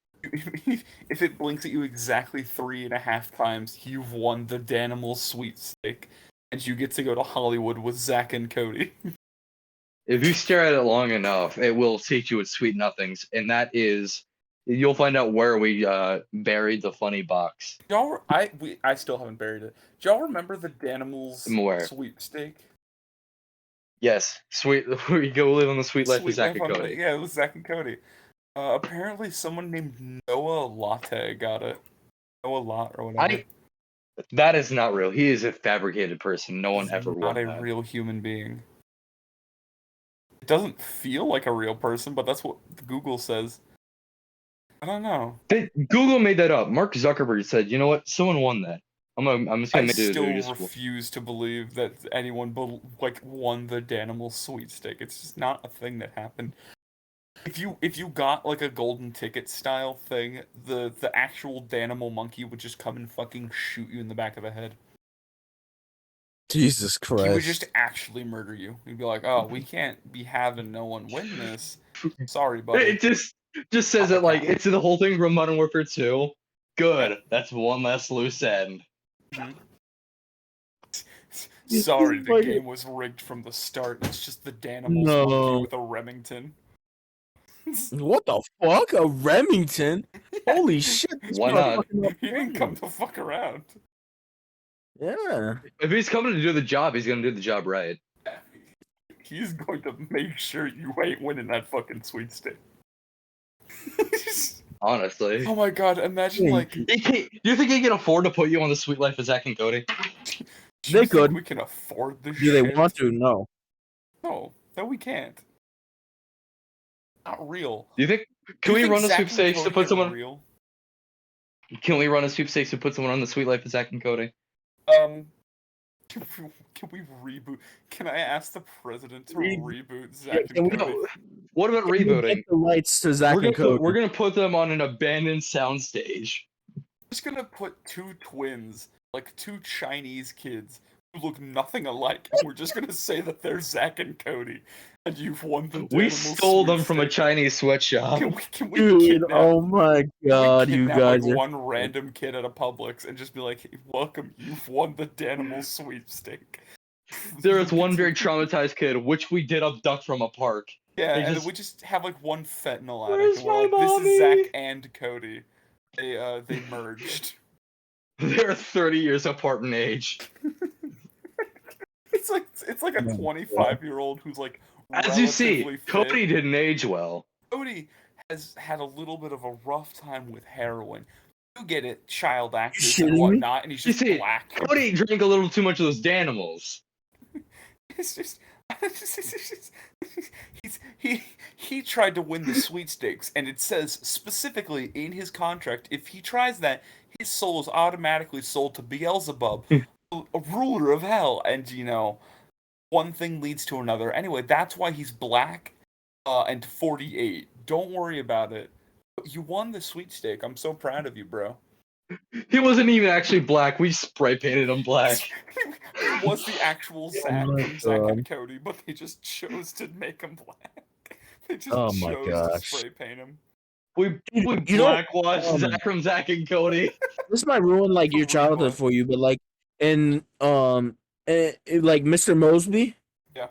If it blinks at you exactly 3.5 times, you've won the Danimal sweepstake, and you get to go to Hollywood with Zach and Cody. If you stare at it long enough, it will teach you its sweet nothings, and that is, you'll find out where we buried the funny box. I still haven't buried it. Do y'all remember the Danimals I'm aware. sweepstake? Yes, sweet. We go live on the sweet life of Zach and Life on Cody. Yeah, it was Zach and Cody. Apparently, someone named Noah Latte got it. Noah Lot or whatever. That is not real. He is a fabricated person. No one He's ever not won a that. real human being. It doesn't feel like a real person, but that's what Google says. I don't know. Google made that up. Mark Zuckerberg said, "You know what? Someone won that. I'm just I gonna do still just refuse to believe that anyone won the Danimal sweepstake. It's just not a thing that happened. If you got like a golden ticket style thing, the actual Danimal monkey would just come and fucking shoot you in the back of the head. Jesus Christ. He would just actually murder you. He'd be like, "Oh, we can't be having no one win this. Sorry, buddy." It just says it like it's the whole thing from Modern Warfare 2. Good. That's one less loose end. Sorry, the game was rigged from the start. It's just the Danimals No. monkey with a Remington. What the fuck? A Remington? Holy shit. this Why not? motherfucking He didn't come to fuck around. Yeah. If he's coming to do the job, he's gonna do the job right. He's going to make sure you ain't winning that fucking sweepstake. Honestly. Oh my god, imagine like... Do you think he can afford to put you on the sweet life of Zach and Cody? Do you They think could. we can afford this Do they shit? want to? No. No, we can't. Not real. Do you think? Do Can you we think run a Zack and sweepstakes to Cody put are someone? real? Can we run a sweepstakes to put someone on the sweet life of Zach and Cody? Can we reboot? Can I ask the president to reboot Zach Yeah, and can we Cody? No. What about Can we rebooting? get the rights to Zach and Cody. We're gonna put them on an abandoned soundstage. Just gonna put 2 twins, like 2 Chinese kids who look nothing alike, and we're just gonna say that they're Zach and Cody, and you've won the We Danimal stole them from a sweepstakes. Chinese sweatshop. Can we Dude, kidnap, oh my god, you kidnap, guys like, are. one random kid at a Publix and just be like, "Welcome, you've won the Danimal sweepstake." There is one very traumatized kid, which we did abduct from a park. Yeah, They and just- then we just have like one fentanyl Where's addict, and we're like, my "This mommy?" is Zach and Cody. They merged." They're 30 years apart in age. It's like a Oh my 25-year-old who's like As you see, relatively fit. Cody didn't age well. Cody has had a little bit of a rough time with heroin. You get it, child actors Shitting and me? whatnot, and he's You just see, black. Cody drank a little too much of those Danimals. It's just he tried to win the sweepstakes, and it says specifically in his contract, if he tries that, his soul is automatically sold to Beelzebub, a ruler of hell. And one thing leads to another. Anyway, that's why he's black and 48. Don't worry about it. You won the sweepstake. I'm so proud of you, bro. He wasn't even actually black. We spray painted him black. He was the actual Zack my from Zack God. and Cody, but they just chose to make him black. They just Oh my chose gosh. to spray paint him. We You know, blackwashed Zach from Zach and Cody. this might ruin like your For childhood real. for you, but like in like Mr. Mosby, Yeah.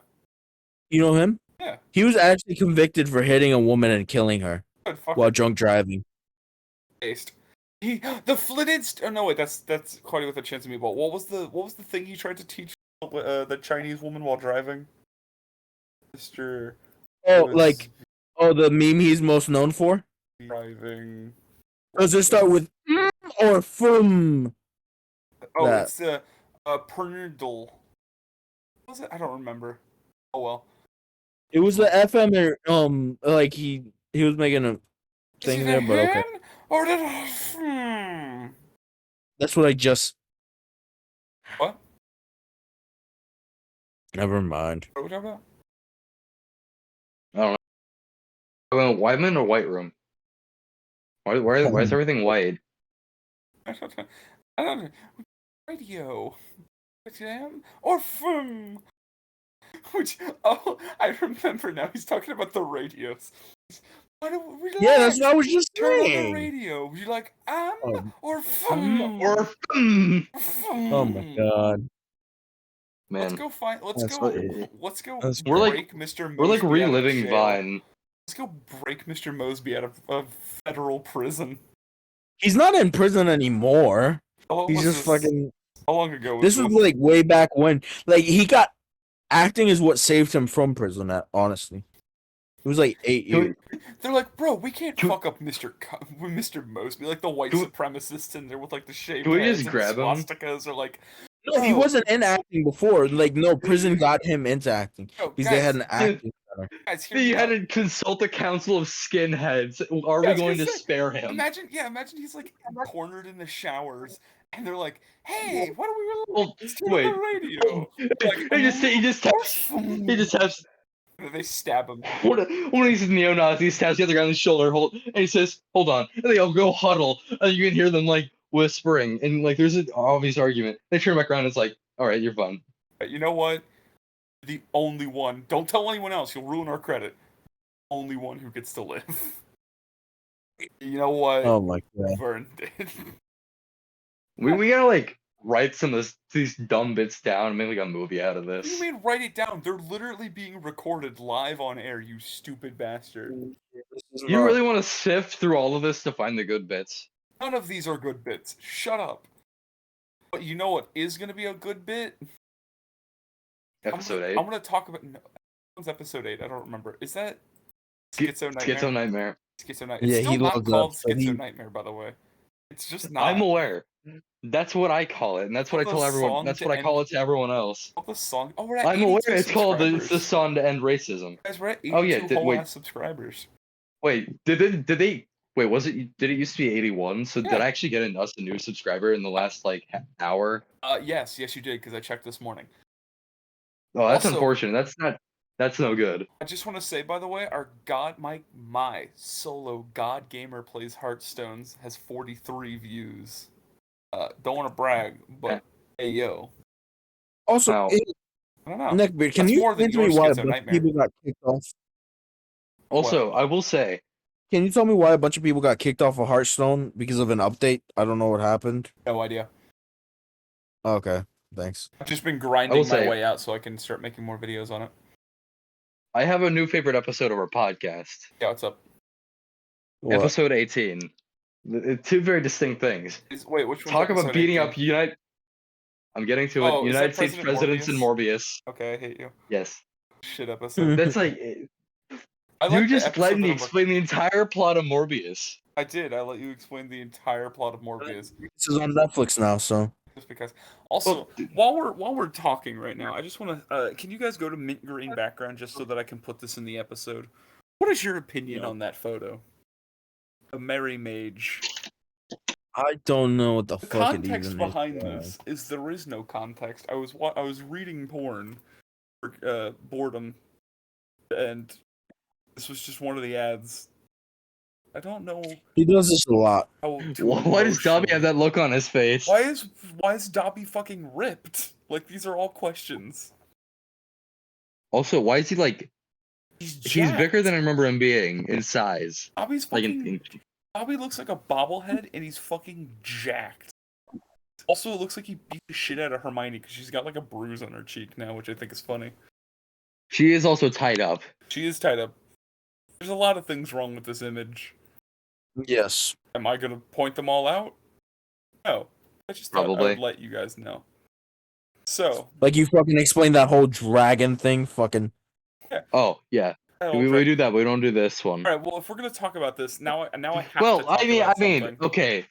you know him? Yeah. He was actually convicted for hitting a woman and killing her Good fucking while drunk driving. based. The Flint oh no wait, that's Cardi with a Chance of Meatball. What was the thing he tried to teach the Chinese woman while driving? Mr. Oh, was like the meme he's most known for? driving. Does it start with or from? Oh, that? it's Pernodal. What was it? I don't remember. Oh well. It was the FM like he was making a Is thing it there, a but okay. hen or did That's what I just. What? Never mind. What are we talking about? I don't know. White man or white room? Why is everything white? I don't know. Radio. Or from. Which, oh, I remember now. He's talking about the radios. Why don't we Yeah, that's what I was just turn on the saying. radio? Would you like Oh. or from? Or Oh my god. Let's man, go find. Let's That's go. what- Let's go. that's- We're like- break Mr. Mosby we're like out of reliving jail. Vine. Let's go break Mr. Mosby out of federal prison. He's not in prison anymore. How long He's was just this? fucking. How long ago was This was like way back when. Like he got acting is what saved him from prison. Honestly, it was like 8 Can we- years. They're like, bro, we can't Can- fuck up Mr. Mosby, like the white Can we- supremacists in there with like the shaved Can we heads just and grab him? swastikas, or like, No, he Bro. wasn't in acting before. Like no, prison got him into acting yo, because they guys, had an acting center. guys, hear He me had out. to consult the council of skinheads. Are Yeah, I we was going gonna to say, spare him? Imagine he's like cornered in the showers, and they're like, hey, why don't we Well, let's turn wait. on the radio? Like, he just taps. And they stab him. One of these neo-Nazis taps the other guy on the shoulder, and he says, "Hold on," and they all go huddle, and you can hear them like whispering, and like there's an obvious argument. They turn back around, and it's like, "All right, you're fine." But you know what? The only one. Don't tell anyone else. You'll ruin our credit. Only one who gets to live. You know what? Oh my god. Vern did. We gotta like write some of these dumb bits down and make like a movie out of What do you this. mean write it down? They're literally being recorded live on air, you stupid bastard. You really want to sift through all of this to find the good bits? None of these are good bits. Shut up. But you know what is going to be a good bit? Episode 8. I'm going to talk about... No, what's episode 8? I don't remember. Is that... Schi- Schizo Nightmare? Schizo Nightmare. Schizo Nightmare. Yeah, It's still he not loves called that, so Schizo he- Nightmare, by the way. It's just not. I'm aware. That's what I call it, and that's what I The tell everyone. song That's to what I end- call it to everyone else. The song... Oh, we're at I'm aware 82 it's called the subscribers. song to end racism. Guys, we're at 82 Oh, yeah, wait. whole-ass subscribers. Wait, did they? Wait, did it used to be 81? So Yeah. did I actually get us a new subscriber in the last like hour? Yes, you did, because I checked this morning. Oh, that's Also- unfortunate. That's no good. I just want to say, by the way, our my solo God Gamer Plays Hearthstones has 43 views. Don't want to brag, but hey yo, Also, Wow. I don't know. Neckbeard, can That's you more than explain to me your why a Schizo bunch of Nightmare. people got kicked off? Also, I will say, Can you tell me why a bunch of people got kicked off of Hearthstone because of an update? I don't know what happened. No idea. Okay, thanks. I've just been I grinding will my say- way out so I can start making more videos on it. I have a new favorite episode of our podcast. Yeah, what's up? What? Episode 18. Two very distinct things. Wait, which one? Talk about beating up I'm getting to Oh, it. is that United States President presidents and Morbius. Okay, I hate you. Yes. Shit episode. That's like I you like the just episode let that me I'm- explain the entire plot of Morbius. I did. I let you explain the entire plot of Morbius. This is on Netflix now, so Just because. Also, while we're talking right now, I just want to. Can you guys go to mint green background just so that I can put this in the episode? What is your opinion on that photo? A merry mage. I don't know what the The fuck it context even behind is. this is there is no context. I was reading porn for boredom, and this was just one of the ads. I don't know He does this a lot. how. to Why does Dobby emotionally- have that look on his face? Why is Dobby fucking ripped? Like these are all questions. Also, why is he like He's He's bigger jacked. than I remember him being in size. Bobby's Like fucking. Bobby looks like a bobblehead, and he's fucking jacked. Also, it looks like he beat the shit out of Hermione because she's got like a bruise on her cheek now, which I think is funny. she is also tied up. She is tied up. There's a lot of things wrong with this image. Yes. Am I gonna point them all out? No. I just thought I Probably. would let you guys know. So, Like you fucking explained that whole dragon thing. Fucking. Oh yeah, we do that. But we don't do this one. All right. Well, if we're gonna talk about this now, I have to Well, talk I mean, about something. okay.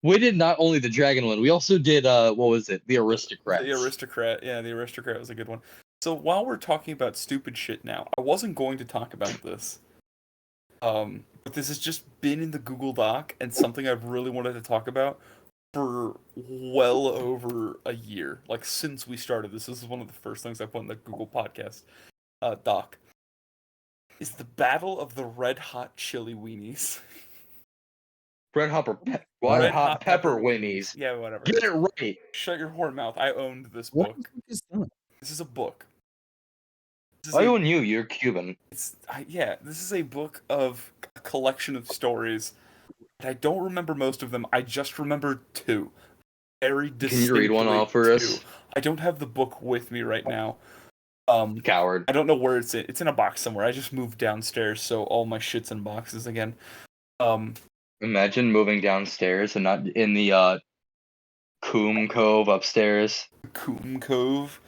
We did not only the dragon one. We also did what was it? The aristocrats. The aristocrat. Yeah, the aristocrat was a good one. So while we're talking about stupid shit now, I wasn't going to talk about this. But this has just been in the Google Doc and something I've really wanted to talk about for well over a year. Like since we started this is one of the first things I put in the Google Podcast doc. Is the Battle of the Red Hot Chili Weenies. Red Hot Pepper Winnies. Yeah, whatever. Get it right. Shut your whore mouth. I owned this What book. the fuck is that? This is a book. I own you. You're Cuban. This is a book of a collection of stories. I don't remember most of them. I just remember two. Very distinctly. Can you read one off for us? I don't have the book with me right now. Coward. I don't know where it's in. It's in a box somewhere. I just moved downstairs, so all my shit's in boxes again. Imagine moving downstairs and not in the Coombe Cove upstairs. Coombe Cove.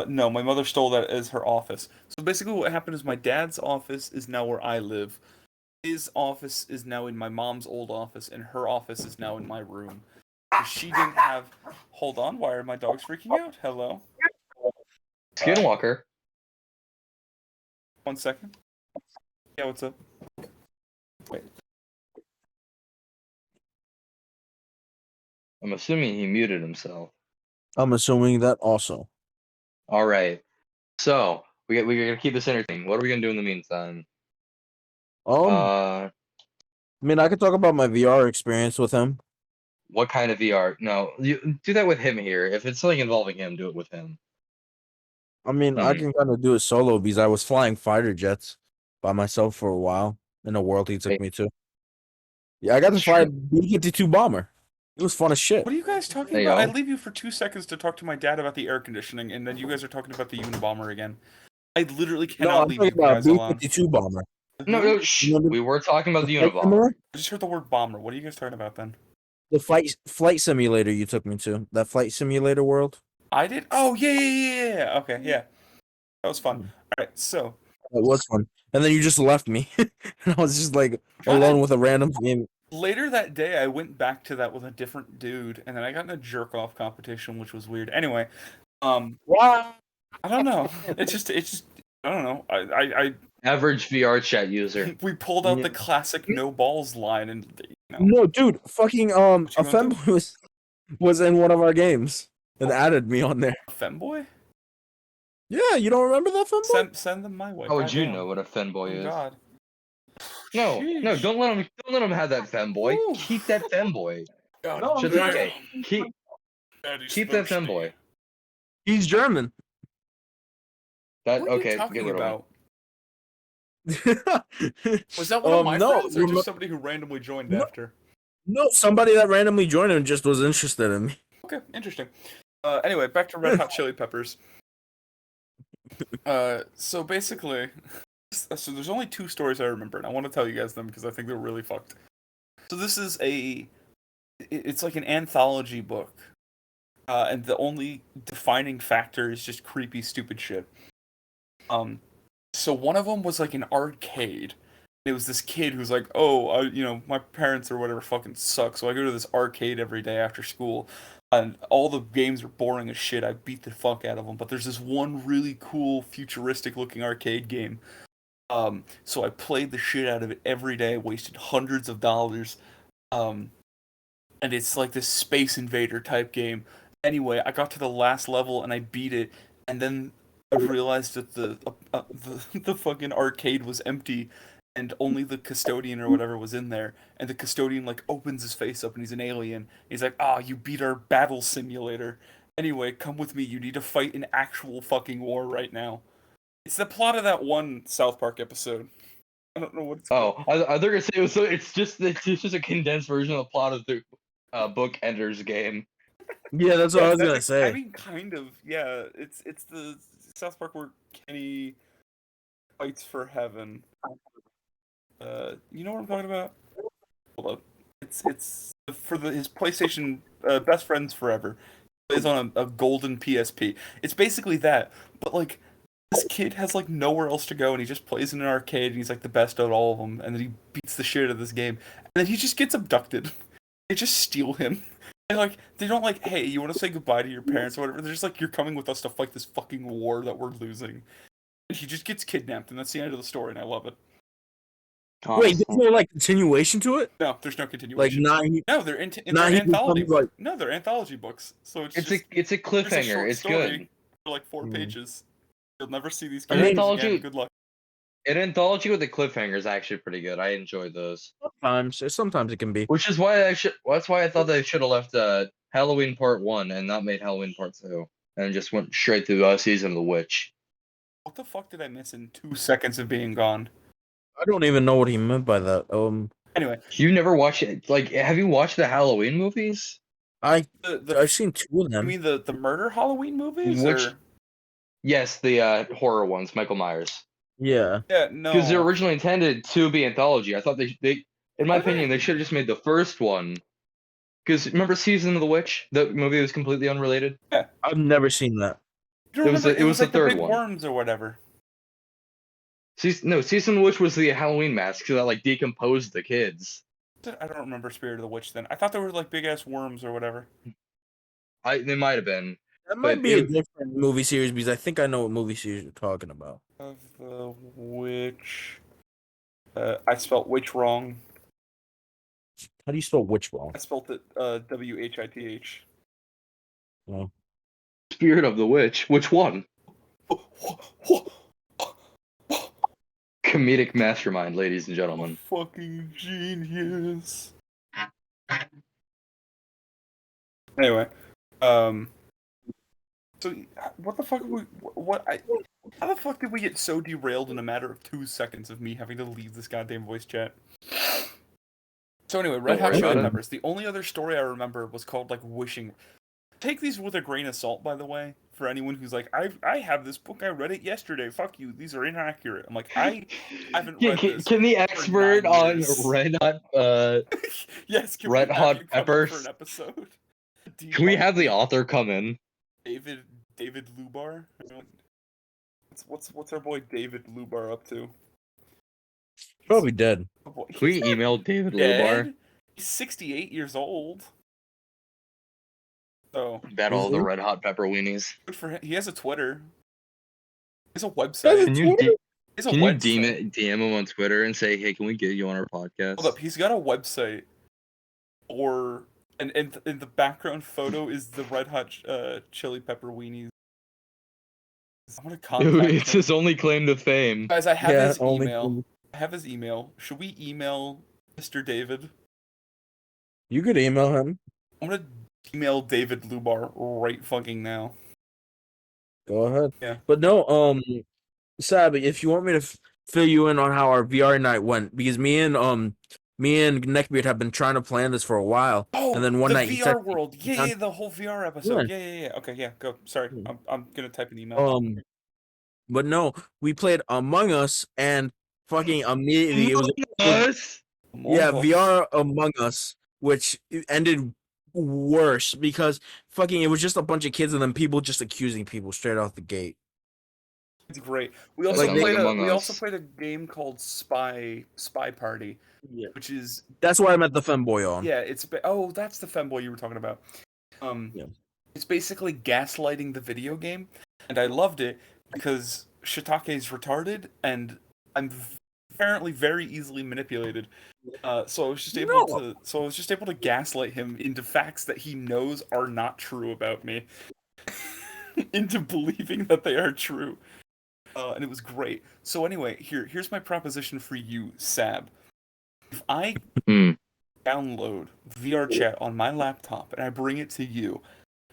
No, my mother stole that as her office. So basically what happened is my dad's office is now where I live. His office is now in my mom's old office, and her office is now in my room. She didn't have... Hold on, why are my dogs freaking out? Hello? Skinwalker. 1 second. Yeah, what's up? Wait. I'm assuming he muted himself. I'm assuming that also. All right. So we gotta keep this entertaining. What are we gonna do in the meantime? I mean, I could talk about my VR experience with him. What kind of VR? No, you do that with him here. If it's something involving him, do it with him. I mean, I can kind of do it solo because I was flying fighter jets by myself for a while in a world he took me to. Yeah, I got to fly a B-52 bomber. It was fun as shit. What are you guys talking about? I leave you for 2 seconds to talk to my dad about the air conditioning, and then you guys are talking about the Unabomber again. I literally cannot leave you guys alone. B-52 bomber. No, shh. We were talking about the Unabomber. I just heard the word bomber. What are you guys talking about then? The flight simulator you took me to. That flight simulator world. I did? Oh, yeah. Okay, yeah. That was fun. All right, so. It was fun. And then you just left me. And I was just like alone with a random game. Later that day, I went back to that with a different dude, and then I got in a jerk-off competition, which was weird. Anyway, Wow. I don't know. It's just, I don't know. I average VR chat user. We pulled out the classic no balls line, and No, dude, fucking a femboy was in one of our games and added me on there. A femboy? Yeah, you don't remember that femboy? Send them my way. How would you know what a femboy is? God. No, don't let him have that femboy. Ooh. Keep that femboy. God, Keep that femboy. He's German. That what are okay? you talking about? Was Was that one of my friends, or just somebody who randomly joined after? No, somebody that randomly joined and just was interested in me. Okay, interesting. Anyway, back to Red Hot Chili Peppers. So basically, so there's only 2 stories I remember, and I want to tell you guys them because I think they're really fucked. So this is it's like an anthology book, and the only defining factor is just creepy, stupid shit. So one of them was like an arcade. It was this kid who's like, my parents or whatever fucking suck, so I go to this arcade every day after school, and all the games are boring as shit. I beat the fuck out of them, but there's this one really cool, futuristic-looking arcade game. So I played the shit out of it every day, wasted hundreds of dollars, and it's like this Space Invader type game. Anyway, I got to the last level and I beat it, and then I realized that the fucking arcade was empty, and only the custodian or whatever was in there. And the custodian like opens his face up, and he's an alien. He's like, you beat our battle simulator. Anyway, come with me. You need to fight an actual fucking war right now. It's the plot of that one South Park episode. I don't know what it's Oh, called. I they're gonna say it's just a condensed version of the plot of the book Ender's Game. Yeah, that's what I was gonna I say. mean, kind of. Yeah, it's the South Park where Kenny fights for heaven. You know what I'm talking about? Hold up. It's for his PlayStation Best Friends Forever. Plays on a golden PSP. It's basically that, but like this kid has like nowhere else to go, and he just plays in an arcade, and he's like the best at all of them, and then he beats the shit out of this game, and then he just gets abducted. They just steal him. And like they don't like, hey, you want to say goodbye to your parents or whatever? They're just like, you're coming with us to fight this fucking war that we're losing. And he just gets kidnapped, and that's the end of the story, and I love it. Wait, there's no like continuation to it? No, there's no Like continuation. not No, they're they're Not he anthology becomes, like- books. No, they're anthology books. So it's It's just a there's a cliffhanger. short It's story good. for like 4 Hmm. pages. You'll never see these An characters anthology- again. Good luck. An anthology with a cliffhanger is actually pretty good. I enjoy those. sometimes it can be. Which is why that's why I thought they should have left Halloween Part 1 and not made Halloween Part 2 and just went straight to Season of the Witch. What the fuck did I miss in 2 seconds of being gone? I don't even know what he meant by that. Anyway, You never watched it? Like, have you watched the Halloween movies? I've the seen 2 of you them. mean the murder Halloween movies? Which- Or... Yes, the horror ones, Michael Myers. Yeah. Yeah, no. Because they're originally intended to be anthology. I thought they in my Are they? opinion, they should have just made the first one. Because remember Season of the Witch? The movie was completely unrelated. I've never seen that. You don't it was remember? the- it was the like the third big one. worms or whatever. Season of the Witch was the Halloween mask that like decomposed the kids. I don't remember Spirit of the Witch then. I thought they were like big ass worms or whatever. They might have been. That might But be a it- different movie series because I think I know what movie series you're talking about. Of the witch. I spelt witch wrong. How do you spell witch wrong? I spelt it WHITH. Spirit of the Witch. Which one? Comedic mastermind, ladies and gentlemen. Fucking genius. Anyway, so what the fuck? How the fuck did we get so derailed in a matter of 2 seconds of me having to leave this goddamn voice chat? So anyway, Red Don't Hot worry Chili about it. Peppers. The only other story I remember was called like Wishing. Take these with a grain of salt, by the way. For anyone who's like, I have this book, I read it yesterday. Fuck you, these are inaccurate. I'm like, I haven't read this. Can the expert 9 on years. Red Hot Yes, can Red we have Hot you come up Peppers? for an episode? can we have the author come in? David Lubar? What's our boy David Lubar up to? Probably dead. Oh boy, Can we he's not email David Lubar? dead. He's 68 years old. So Bet all the Red Hot Pepper weenies. good for him. He has a Twitter. He has a website. Can you He has a can you website. DM him on Twitter and say, hey, can we get you on our podcast? Hold up, he's got a website. And in the background photo is the Red Hot Chili Pepper weenies. I want to contact It's him. his only claim to fame. Guys, I have Yeah, his only email. thing- I have his email. Should we email Mr. David? You could email him. I'm gonna email David Lubar right fucking now. Go ahead. Yeah. But no, Sabby, if you want me to fill you in on how our VR night went, because me and Neckbeard have been trying to plan this for a while. Oh, And then one the night he VR texted me world. Yeah, on- yeah, the whole VR episode. Yeah. Okay, yeah, go. Sorry, Hmm. I'm gonna type an email. But no, we played Among Us and fucking immediately it was Us? yeah, Among Us. VR Among Us, which ended worse because fucking it was just a bunch of kids and then people just accusing people straight off the gate. It's great. We also Like, Sounds like played Among we also Us. played a game called Spy Party, Yeah. which is That's why I met the femboy on. yeah, oh, that's the femboy you were talking about. Yeah. It's basically gaslighting the video game, and I loved it because Shiitake is retarded, and I'm apparently very easily manipulated. So I was just able to gaslight him into facts that he knows are not true about me, into believing that they are true. And it was great. So anyway, here's my proposition for you, Sab. If I Hmm. download VR chat on my laptop and I bring it to you,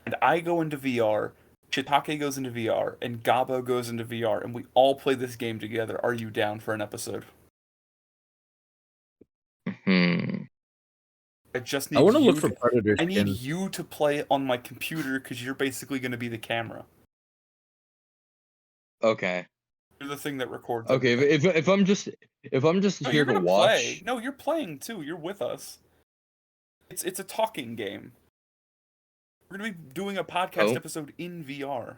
and I go into VR, Shiitake goes into VR and Gabo goes into VR, and we all play this game together. Are you down for an episode? Hmm. I just I need want to you look for to, Predator I need skins. you to play on my computer because you're basically going to be the camera. Okay. You're the thing that records. Okay. everything. If I'm just No, here you're to gonna watch. play. No, you're playing too. You're with us. It's a talking game. We're gonna be doing a podcast Oh. episode in VR.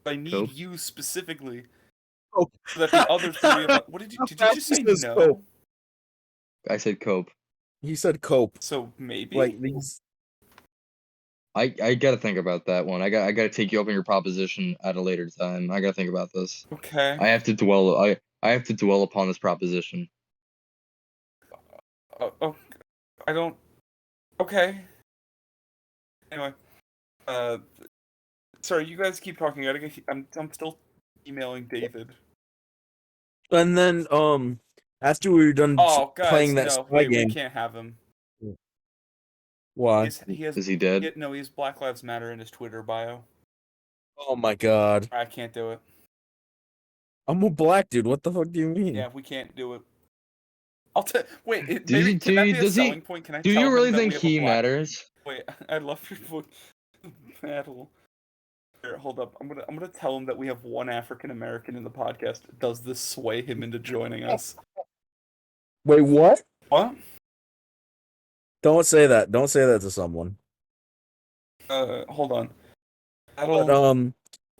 I need Cool. you specifically Cope. so that the other three of us. What did you just say? Says No. cope. I said cope. He said cope. So maybe. Like these. I gotta think about that one. I gotta take you up on your proposition at a later time. I gotta think about this. Okay. I have to dwell. I have to dwell upon this proposition. Oh, I don't. Okay. Anyway, sorry. You guys keep talking. I'm still emailing David. And then after we were done Oh, guys, playing that no, spy wait, game, we can't have him. why? He has Is he dead? he has Black Lives Matter in his Twitter bio. Oh my god. I can't do it. I'm a black dude. What the fuck do you mean? Yeah, we can't do it. I'll tell. Wait, Do maybe you- can that do- be a does he- selling point? Can I? Do tell you him really that we think have a he black- matters? Wait, I love your book. Battle. Here, hold up. I'm gonna tell him that we have one African American in the podcast. Does this sway him into joining us? Wait, what? What? Don't say that. Don't say that to someone. Hold on. But Battle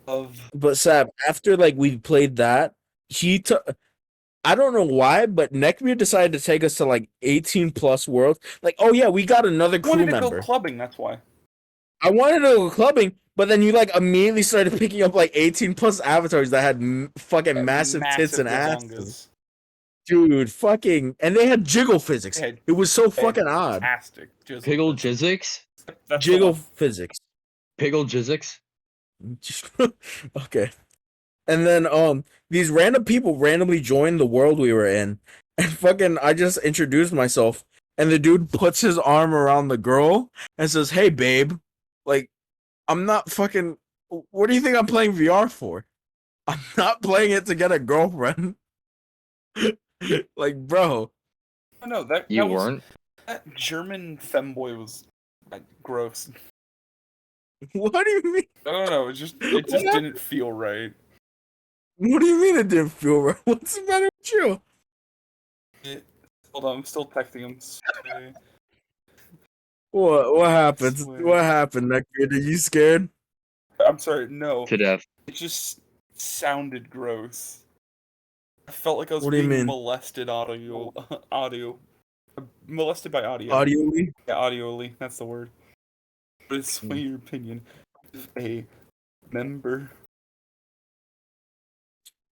of but Sab, after like we played that, he took. I don't know why, but Neckbeard decided to take us to like 18 plus worlds. Like, oh yeah, we got another I crew wanted to member. go clubbing. That's why. I wanted to go clubbing, but then you like immediately started picking up like 18 plus avatars that had fucking massive tits and asses. Yabongas. Dude, fucking, and they had jiggle physics. They had- It was so fucking odd. Fantastic. Piggle Jizzix? That's the Jiggle one. physics. Piggle Jizzix? Okay. And then these random people randomly joined the world we were in. And fucking I just introduced myself and the dude puts his arm around the girl and says, "Hey babe." Like, I'm not fucking what do you think I'm playing VR for? I'm not playing it to get a girlfriend. Like, bro. No, that You that was- weren't? That German femboy was like gross. What do you mean? I don't know. It just didn't feel right. What do you mean it didn't feel right? What's the matter with you? Hold on, I'm still texting him. Sorry. What happened? Swear. What happened, Neckbeard? Are you scared? I'm sorry. No, To death. it just sounded gross. I felt like I was What do you being mean? molested molested by audio. Audioly? Yeah, audioly. That's the word. But it's Hmm. your opinion. If a member.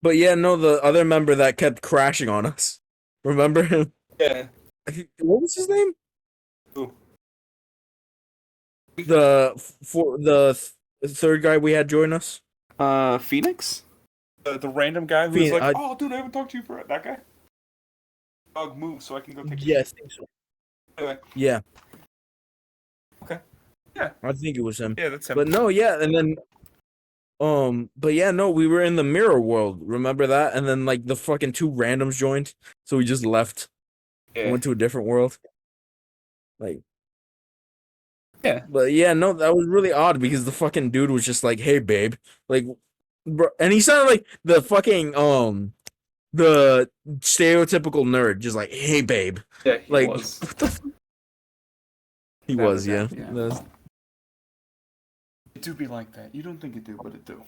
But yeah, no, the other member that kept crashing on us. Remember him? Yeah. What was his name? Who? The third guy we had join us. Phoenix? The random guy who's Phoenix, like, oh, dude, I haven't talked to you for that guy. Dog, move so I can go take a Yes. shit. Anyway, Yeah. Okay. Yeah. I think it was him. yeah, that's him. But no, yeah, and then but yeah, no, we were in the mirror world. Remember that? And then like the fucking two randoms joined, so we just left. yeah. Went to a different world. Like, Yeah. but yeah, no, that was really odd because the fucking dude was just like, "Hey, babe," like, bro, and he sounded like the fucking the stereotypical nerd, just like, "Hey, babe," Yeah, he like, was. what the he That was, yeah. yeah. That's- It do be like that. You don't think it do, but it do.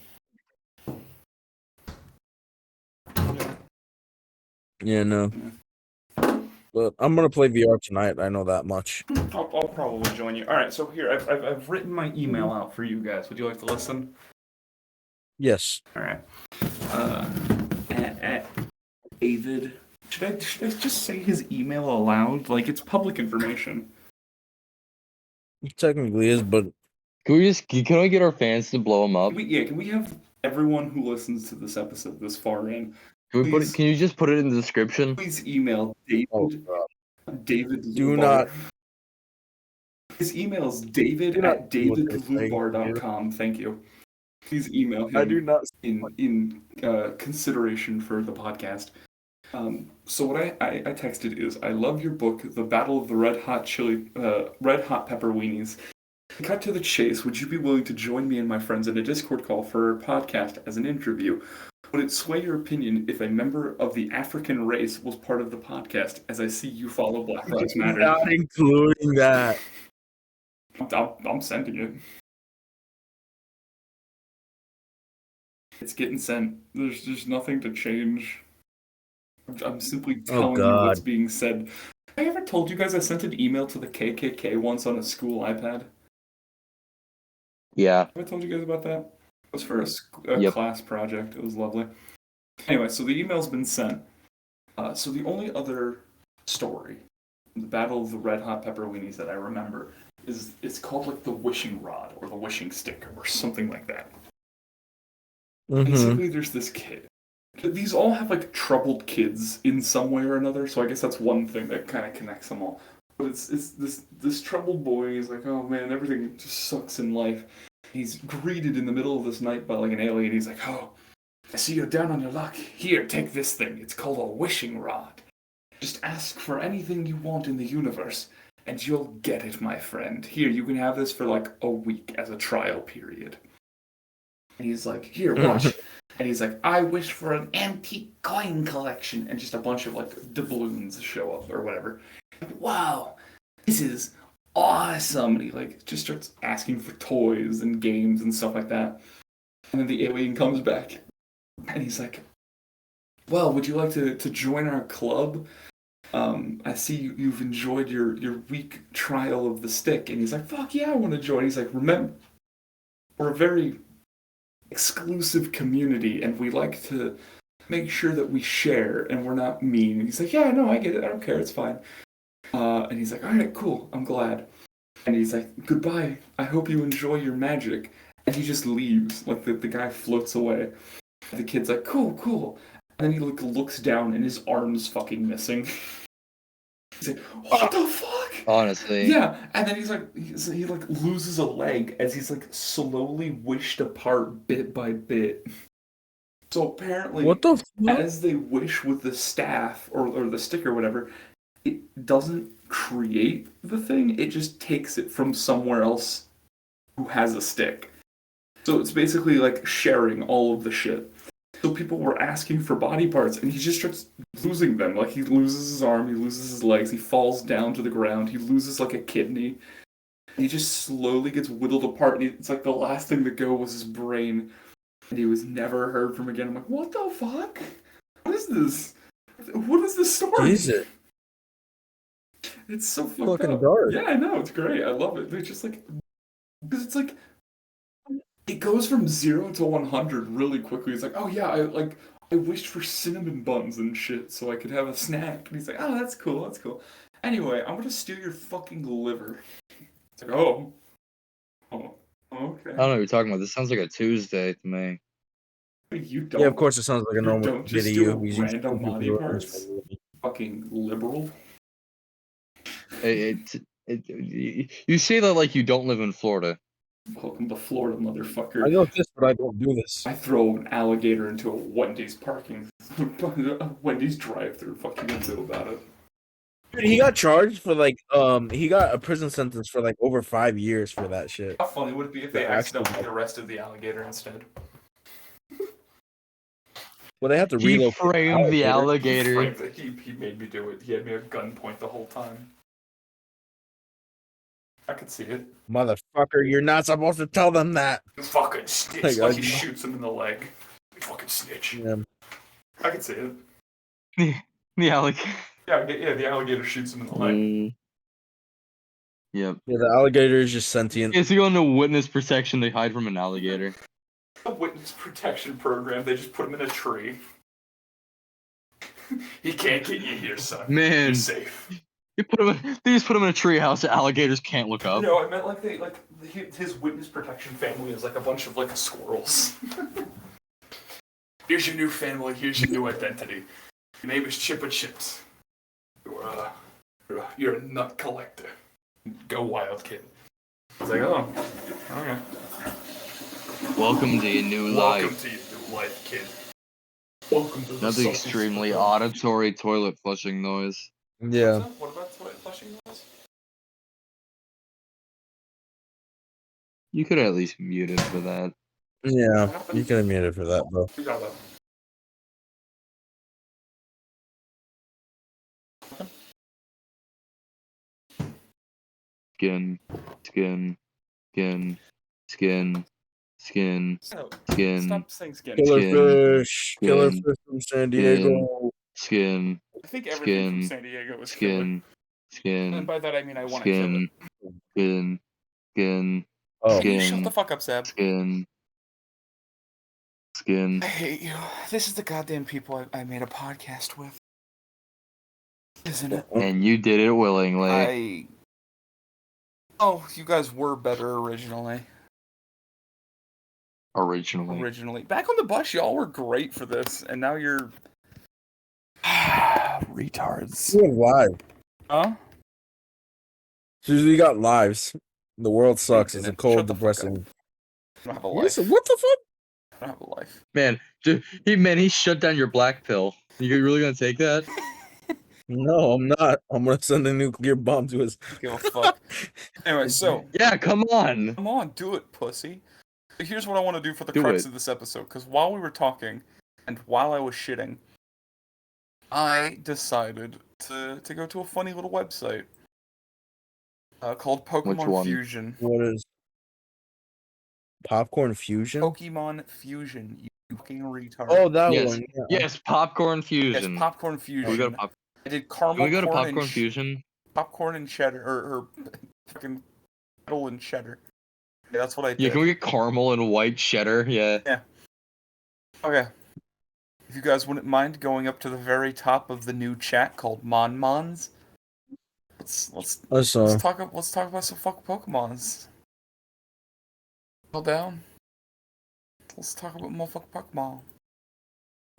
yeah, no. But I'm gonna play VR tonight. I know that much. I'll probably join you. All right, so here I've written my email out for you guys. Would you like to listen? Yes. All right. At David. Should I just say his email aloud? Like it's public information. It technically is, but Can we get our fans to blow him up? Can we have everyone who listens to this episode this far in? Please. Can you just put it in the description? Please email David. oh god. David. Do Lubar. not- His email is david Do not at do what they're saying, davidlubar.com. Thank you. please email him I do not. in consideration for the podcast. So what I texted is, I love your book, The Battle of the Red Hot Pepper Weenies. Cut to the chase. Would you be willing to join me and my friends in a Discord call for a podcast as an interview? Would it sway your opinion if a member of the African race was part of the podcast, as I see you follow Black Lives Matter? Not including that. I'm sending it. It's getting sent. There's nothing to change. I'm simply telling you what's being said. Have I ever told you guys I sent an email to the KKK once on a school iPad? Yeah. Have I told you guys about that? It was for a Yep. class project. It was lovely. Anyway, so the email's been sent. So the only other story, the Battle of the Red Hot Pepper Weenies that I remember, is it's called like the Wishing Rod or the Wishing Stick or something like that. Mhm. Basically, there's this kid. These all have like troubled kids in some way or another, so I guess that's one thing that kind of connects them all. But it's this troubled boy. He's like, oh man, everything just sucks in life. He's greeted in the middle of this night by like an alien. He's like, oh, I see you're down on your luck. Here, take this thing. It's called a wishing rod. Just ask for anything you want in the universe, and you'll get it, my friend. Here, you can have this for like a week as a trial period. And he's like, here, watch. And he's like, I wish for an antique coin collection. And just a bunch of like doubloons show up or whatever. Wow, this is awesome. And he like just starts asking for toys and games and stuff like that. And then the alien comes back. And he's like, well, would you like to join our club? I see you've enjoyed your week trial of the stick. And he's like, fuck yeah, I want to join. He's like, remember, we're a very exclusive community and we like to make sure that we share and we're not mean. And he's like, yeah, no, I get it. I don't care. It's fine. And he's like, all right, cool. I'm glad. And he's like, goodbye. I hope you enjoy your magic. And he just leaves. Like the guy floats away. And the kid's like, cool. And then he like looks down and his arm's fucking missing. He's like, what the fuck? Honestly. Yeah, and then he's like, he like loses a leg as he's like slowly wished apart bit by bit. So apparently, What the fuck? as they wish with the staff or the stick or whatever, it doesn't create the thing. It just takes it from somewhere else who has a stick. So it's basically like sharing all of the shit. So people were asking for body parts, and he just starts losing them. Like, he loses his arm, he loses his legs, he falls down to the ground, he loses, like, a kidney. And he just slowly gets whittled apart, and it's like the last thing to go was his brain. And he was never heard from again. I'm like, what the fuck? What is this? What is this story? Is it? It's so fucked Fucking up. dark. Yeah, I know, it's great. I love it. They're just like... Because it's like... It goes from 0 to 100 really quickly. It's like, oh yeah, I wished for cinnamon buns and shit so I could have a snack. And he's like, oh, that's cool. Anyway, I'm gonna steal your fucking liver. It's like, oh, okay. I don't know what you're talking about. This sounds like a Tuesday to me. You don't. Yeah, of course it sounds like a You normal don't just video. do He's just random looking body for parts. Fucking liberal. You say that like you don't live in Florida. Welcome to Florida, motherfucker. I know this, but I don't do this. I throw an alligator into a Wendy's Wendy's drive-through. Fuck you gonna do about it? Dude, he got charged for like he got a prison sentence for like over 5 years for that shit. How funny would it be if they accidentally arrested the alligator instead? Well, they have to He relocate. framed the alligator. He made me do it. He had me at gunpoint the whole time. I could see it. Motherfucker, you're not supposed to tell them that. Fucking snitch. Like he shoots him in the leg. Fucking snitch. Yeah. I could see it. The alligator. Yeah, the alligator shoots him in the leg. Yep. Yeah, the alligator is just sentient. If you go into witness protection, they hide from an alligator. A witness protection program, they just put him in a tree. He can't get you here, son. Man. You're safe. They just put him in a treehouse that alligators can't look up. No, I meant like his witness protection family is like a bunch of like squirrels. Here's your new family. Here's your new identity. Your name is Chippa Chips. You're a nut collector. Go wild, kid. I was like, oh, okay. Welcome to your new Welcome life. to your new life, kid. Welcome to the Another salty extremely squirrel. auditory toilet flushing noise. Yeah. What about toilet flushing noise? You could at least mute it for that. Yeah. You can admit it for that, bro. We got that. Skin, skin, skin, skin, skin, No, skin, stop saying skin. Killer Skin. fish. Killer Skin. fish from San Skin. Diego. skin, I think everything from skin, San Diego is killer. skin, And skin, by that I mean I want to kill it. skin, skin, Oh. Can you shut skin, the fuck up, Seb? skin, skin. I hate you. This is the goddamn people I made a podcast with. Isn't it? And you did it willingly. Oh, you guys were better originally. Originally. Back on the bus, y'all were great for this, and now you're retards. We're live. Huh? Susie, you got lives. The world sucks. It's a didn't. cold, Shut the fuck depressing. I don't have a life. Listen, what the fuck? I don't have a life. Man, he shut down your black pill. You really gonna take that? No, I'm not. I'm gonna send a nuclear bomb to his. Give a fuck. Anyway, so Yeah, come on. come on, do it, pussy. So here's what I want to do for the Do crux it. of this episode, because while we were talking, and while I was shitting, I decided to go to a funny little website called Pokemon one? Fusion. What is Popcorn Fusion? Pokemon Fusion, you fucking retard. Oh, that Yes. one. Yeah. Yes, Popcorn yes, Fusion. Popcorn Can we go to Fusion. I did caramel Can we go to corn Popcorn and Fusion? popcorn and cheddar, or fucking kettle and cheddar. Yeah, that's what I did. Yeah, can we get caramel and white cheddar? Yeah. Okay. If you guys wouldn't mind going up to the very top of the new chat called Monmons, let's talk about some fucking Pokemons. Hold down. Let's talk about motherfucking Pokemon.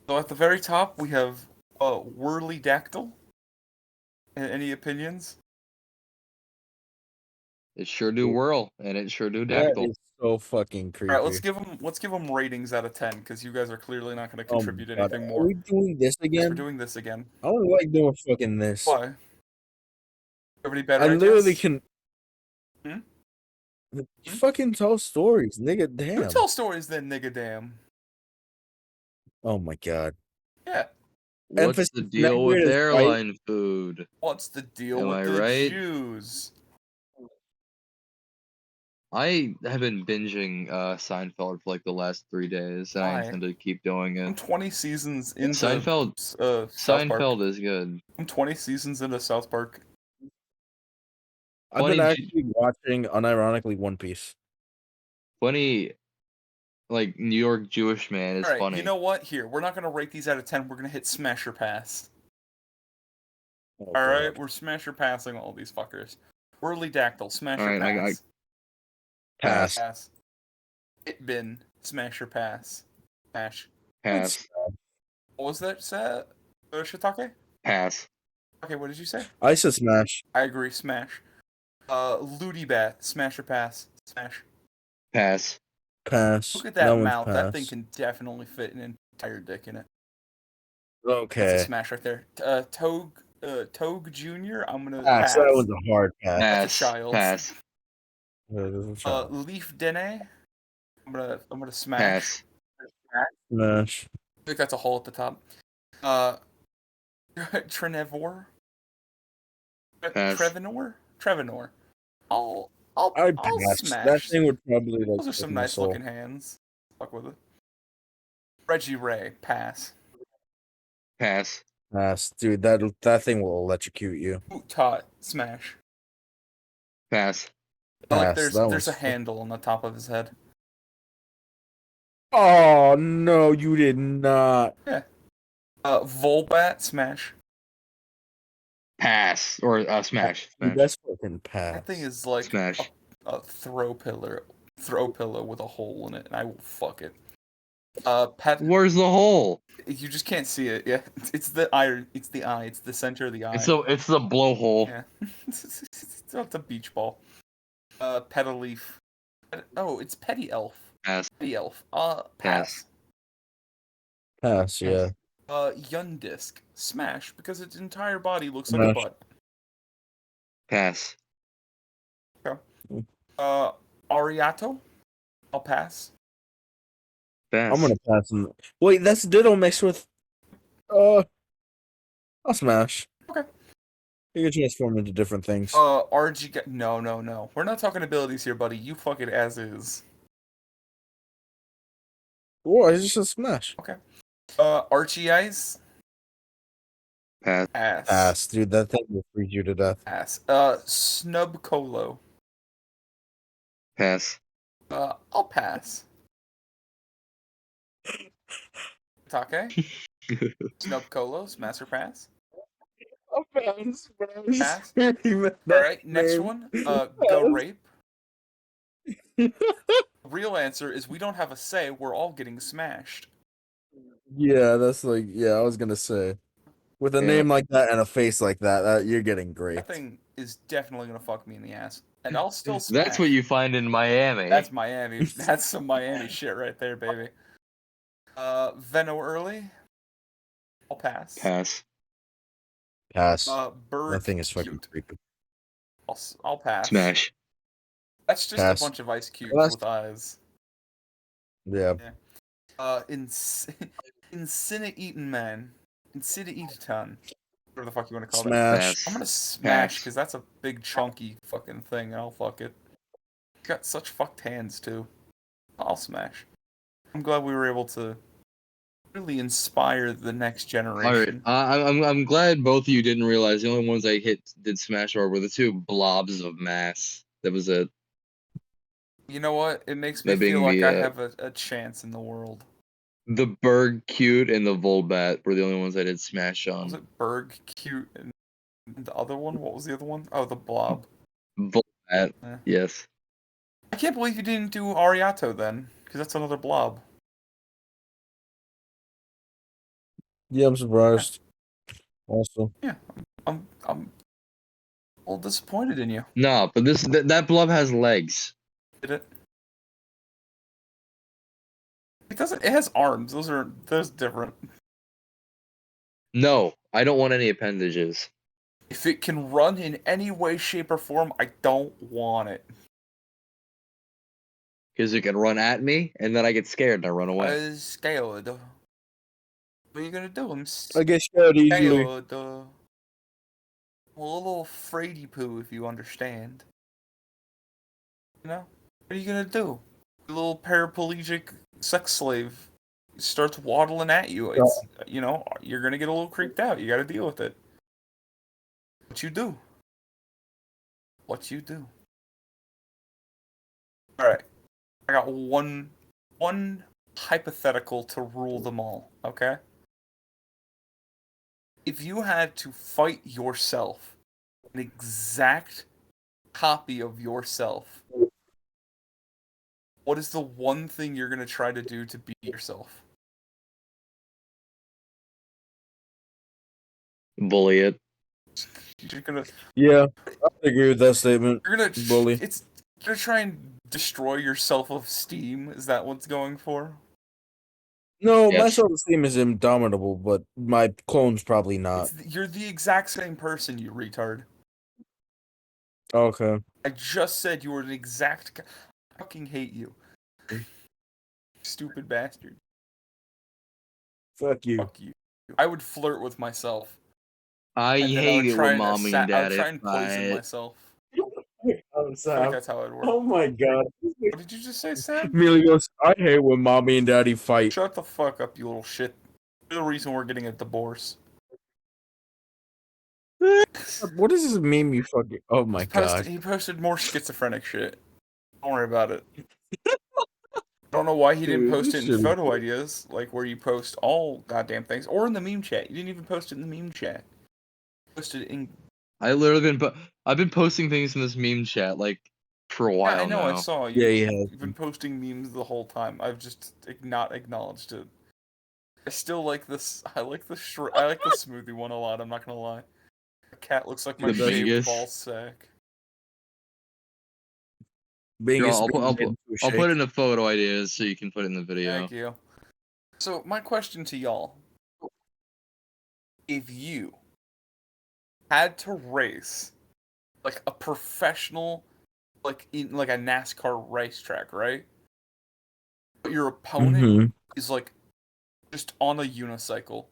So at the very top we have Whirlydactyl. Any opinions? It sure do whirl, and it sure do That dactyl. is so fucking creepy. All right, let's give them ratings out of 10 because you guys are clearly not going to Oh my contribute God. anything Are more. we doing this Yes, again? we're doing this again. I don't like doing fucking this. Why? Everybody better? I literally guess? can. Hmm? You fucking tell stories, nigga. Damn. You tell stories then, nigga. Damn. Oh my God. Yeah. What's Emphasis the deal never with is airline food? What's the deal Am with I the right? Jews? I have been binging Seinfeld for like the last 3 days, and I Why? intend to keep doing I'm it. 20 seasons into Seinfeld, South Park. Seinfeld is good. I'm 20 seasons into South Park. I've been 20 actually watching, unironically, One Piece. Funny, like New York Jewish man is All right, funny. you know what? Here, we're not gonna rate these out of 10. We're gonna hit smash or pass. Oh, All God. right, we're smash or passing all these fuckers. Whirlydactyl, smash or All right, pass. Pass. Pass. Itbin, smash or pass. Smash. Pass, What was that? Shiitake? pass, Okay, what did you say? I said smash. I agree, smash. Ludibat, smash or pass? Smash. pass. Pass. Look at that one's mouth. That pass. thing can definitely fit an entire dick in it. Okay. That's a smash right there. Togue Jr. I'm gonna Pass. pass. That was a hard pass. Pass, child. pass, Leaf Dene. I'm gonna smash. pass, Smash. I think that's a hole at the top. Trenevor. Pass. Trevenor. I'll I'd I'll pass. smash. That thing would probably like. Those are some break my nice soul. looking hands. Fuck with it. Reggie Ray, pass. pass, Pass, dude. That thing will electrocute you. Tot, smash. pass, I like Pass. there's That a was- handle on the top of his head. Oh no, you did not. Volbat, smash. pass, or smash, Dude, smash, that's fucking pass. That thing is like smash. a throw pillow with a hole in it, and I will fuck it. Pet. Where's the hole? You just can't see it. Yeah, it's the eye. It's the eye. It's the center of the eye. It's the blowhole. Yeah. it's a beach ball. Petaleaf. Oh, it's Petty Elf. Pass. The elf. Pass. Pass. Yeah. Yundisk. Smash, because its entire body looks like a Smash. butt. Pass. Ariato. I'll pass. Pass. I'm gonna pass him. Wait, that's Ditto mixed with. I'll smash. Okay. You can transform into different things. RG. No. We're not talking abilities here, buddy. You fuck it as is. Or it's just a smash. Archie Eyes. Pass. Pass, dude. That thing will freeze you to death. Pass. Snub Colo. Pass. I'll pass. Take. Snub Colos. Master Pass. I'll pass. But I was Pass. screaming All that right. Next name. one. Go Rape. Real answer is we don't have a say. We're all getting smashed. Yeah, that's like, yeah, I was gonna say. With a Yeah. name like that and a face like that, you're getting great. That thing is definitely gonna fuck me in the ass, and I'll still smash. That's what you find in Miami. That's Miami. That's some Miami shit right there, baby. Venno Early. I'll pass. Pass. Pass. Bird. That thing is fucking Cute. creepy. I'll pass. Smash. That's just Pass. a bunch of ice cubes Pass. with eyes. Yeah. Incina Eaton Man. Incina Eaton. Whatever the fuck you want to call it. Smash. Pass. I'm gonna smash Pass. because that's a big chunky fucking thing. I'll fuck it. Got such fucked hands too. I'll smash. I'm glad we were able to really inspire the next All right. generation. I'm glad both of you didn't realize the only ones I did smash over were the two blobs of mass. That was it. You know what? It makes me That being feel like I the, have a chance in the world. The Berg Cute and the Volbat were the only ones I did smash Was on. it Berg Cute and the other one? What was the other one? Oh, the Blob. Volbat. Eh. Yes. I can't believe you didn't do Ariato then, because that's another Blob. Yeah, I'm surprised. Also. I'm a little disappointed in you. No, but that blob has legs. Did it? It doesn't. It has arms. Those different. No, I don't want any appendages. If it can run in any way, shape, or form, I don't want it. Because it can run at me, and then I get scared and I run away. I'm scared. What are you gonna do? I'm I get scared easily. scared. Well, a little fraidy poo, if you understand. You know? What are you gonna do? A little paraplegic sex slave starts waddling at you. It's, you know, you're gonna get a little creeped out. You gotta deal with it. What you do? What you do? Alright. I got one hypothetical to rule them all, okay? If you had to fight yourself, an exact copy of yourself, what is the one thing you're gonna try to do to beat yourself? Bully it. You're gonna Yeah, I agree with that statement. Bully. You're gonna try and destroy your self-esteem. Is that what's going for? No, my Yes. self-esteem is indomitable, but my clone's probably not. You're the exact same person, you retard. Okay. I just said you were an exact. I fucking hate you. Stupid bastard. Fuck you. Fuck you. I would flirt with myself. I And then hate it when and mommy I and daddy would try and poison fight. myself. I'm I feel like Sam. that's how it would work. Oh my god. What did you just say, Sam? Amelia goes, I hate when mommy and daddy fight. Shut the fuck up, you little shit. You're the reason we're getting a divorce. What does this mean, you fucking... Oh my god. He posted more schizophrenic shit. Don't worry about it. Don't know why he didn't Dude, post this it shit in is- photo ideas, like where you post all goddamn things, or in the meme chat. You didn't even post it in the meme chat. Posted it in. I've been posting things in this meme chat like for a while Yeah, I know. now. I saw you. Yeah, he has. You've been posting memes the whole time. I've just not acknowledged it. I still like this. I like the smoothie one a lot. I'm not gonna lie. The cat looks like my The shaved biggest. ball sack. Being Here, a spoon I'll made into a put shake. in a photo ideas so you can put it in the video. Thank you. So my question to y'all: if you had to race like a professional, like in like a NASCAR racetrack, right? But your opponent Mhm. is like just on a unicycle.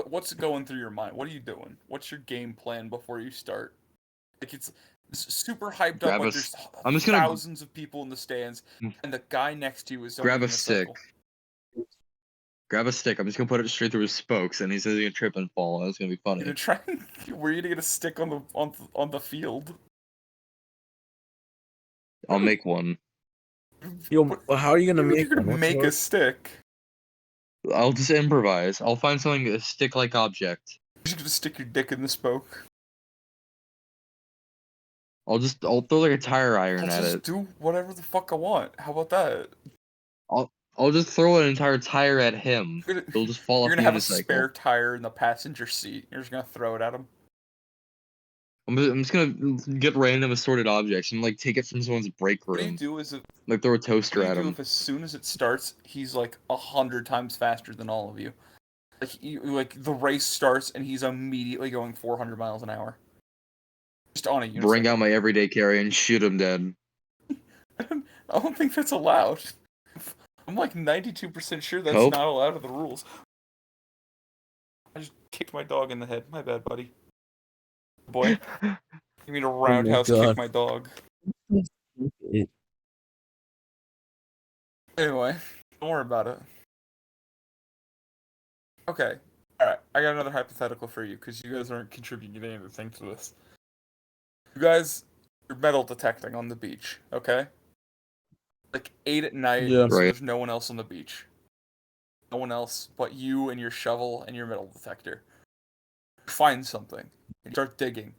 What's going through your mind? What are you doing? What's your game plan before you start? Like it's super hyped up. Grab Like a there's I'm just gonna thousands of people in the stands, and the guy next to you is on grab a a stick. unicycle. Grab a stick. I'm just gonna put it straight through his spokes, and he's gonna trip and fall. That's gonna be You're funny. gonna try. Where are you gonna get a stick on the field? I'll make one. Yo, how are you gonna You're make gonna one? What's make the a stick. I'll just improvise. I'll find something a stick-like object. You're just gonna stick your dick in the spoke. I'll throw like a tire iron I'll at just it. do whatever the fuck I want. How about that? I'll just throw an entire tire at him. You're gonna, He'll just fall you're off gonna the have a unicycle. spare tire in the passenger seat. You're just gonna throw it at him. I'm just gonna get random assorted objects and like take it from someone's break What do you room. do? Is it? Like throw a What do toaster you at do him. if as soon as it starts, he's like 100 times faster than all of you? Like the race starts and he's immediately going 400 miles an hour, just on a Bring out unicycle. my everyday carry and shoot him dead. I don't think that's allowed. I'm like 92% sure that's Cope? not allowed in the rules. I just kicked my dog in the head. My bad, buddy. Boy, you mean to roundhouse kick God. my dog? It- Anyway, don't worry about it. Okay. Alright, I got another hypothetical for you, because you guys aren't contributing anything to this. You guys are metal detecting on the beach, okay? Like 8 at night, Yeah. so Right. there's no one else on the beach. No one else but you and your shovel and your metal detector. You find something, and you start digging.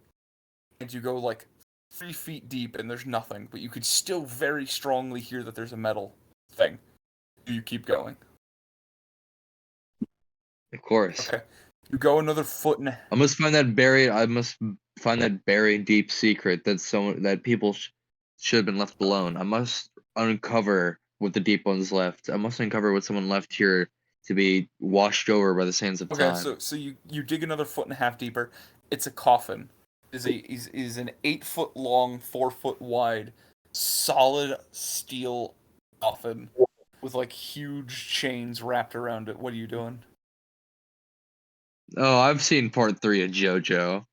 And you go like 3 feet deep and there's nothing, but you could still very strongly hear that there's a metal thing. Do you keep going? Of course. Okay. You go another foot and I must find that buried deep secret that people should have been left alone. I must uncover what the deep ones left. I must uncover what someone left here to be washed over by the sands of Okay, time. so you dig another foot and a half deeper. It's a coffin. Is an 8 foot long, 4 foot wide, solid steel coffin with like huge chains wrapped around it. What are you doing? Oh, I've seen part 3 of JoJo.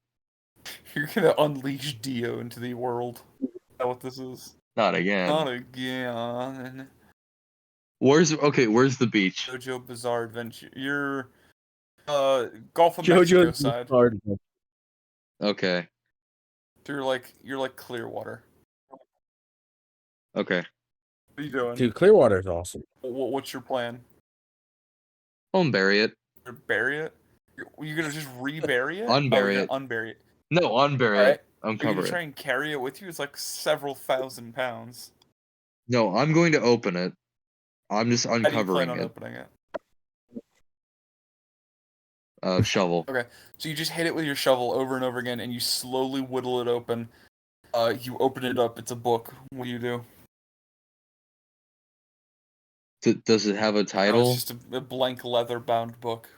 You're gonna unleash Dio into the world. Is that what this is? Not again. Not again. Where's the beach? JoJo Bizarre Adventure. You're Gulf of Mexico JoJo's side. hard. Okay. So you're like Clearwater. Okay. What are you doing? Dude, Clearwater's awesome. What's your plan? I'll bury it. You're bury it? You're gonna just rebury it? Unbury you're it. gonna unbury it. No, unbury Alright. it. Are you Uncover gonna it. try and carry it with you? It's like several thousand pounds. No, I'm going to open it. I'm just How do you plan uncovering on it. opening it? Shovel. Okay. So you just hit it with your shovel over and over again, and you slowly whittle it open. You open it up. It's a book. What do you do? Does it have a No, title? it's just a blank leather-bound book.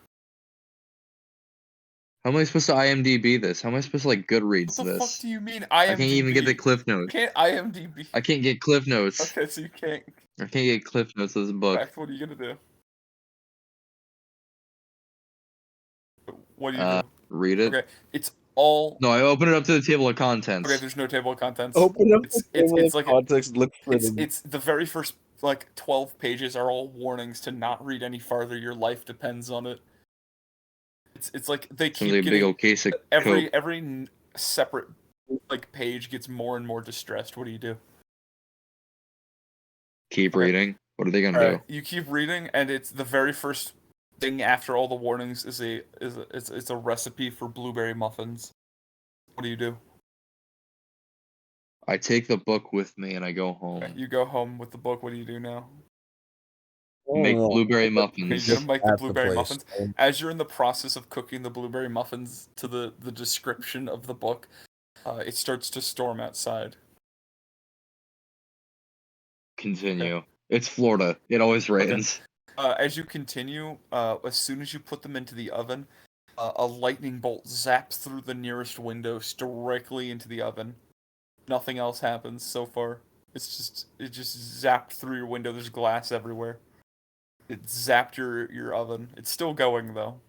How am I supposed to IMDb this? How am I supposed to like Goodreads What the fuck this? do you mean IMDb? I can't even get the cliff You notes. can't IMDb. I can't get cliff notes. Okay, so you can't. I can't get cliff notes of this book. Correct. What are you gonna do? What do you do? Read it. Okay, it's all. No, I open it up to the table of contents. Okay, there's no table of contents. Open up It's the table it's of like context. Look for the. it's the very first like 12 pages are all warnings to not read any farther. Your life depends on it. It's like they Sounds keep like a big getting old case of every Coke. separate like page gets more and more distressed. What do you do? Keep Okay. reading. What are they gonna Alright, you keep reading, and it's the very first thing after all the warnings is it's a recipe for blueberry muffins. What do you do? do? I take the book with me and I go home. Okay, you go home with the book. What do you do now? Make Oh, blueberry Okay, muffins. you're gonna make the at the blueberry place. muffins. As you're in the process of cooking the blueberry muffins to the description of the book, it starts to storm outside. continue. It's Florida. It always rains. As you continue, as soon as you put them into the oven, a lightning bolt zaps through the nearest window directly into the oven. Nothing else happens so far. It just zapped through your window. There's glass everywhere. It zapped your oven. It's still going though.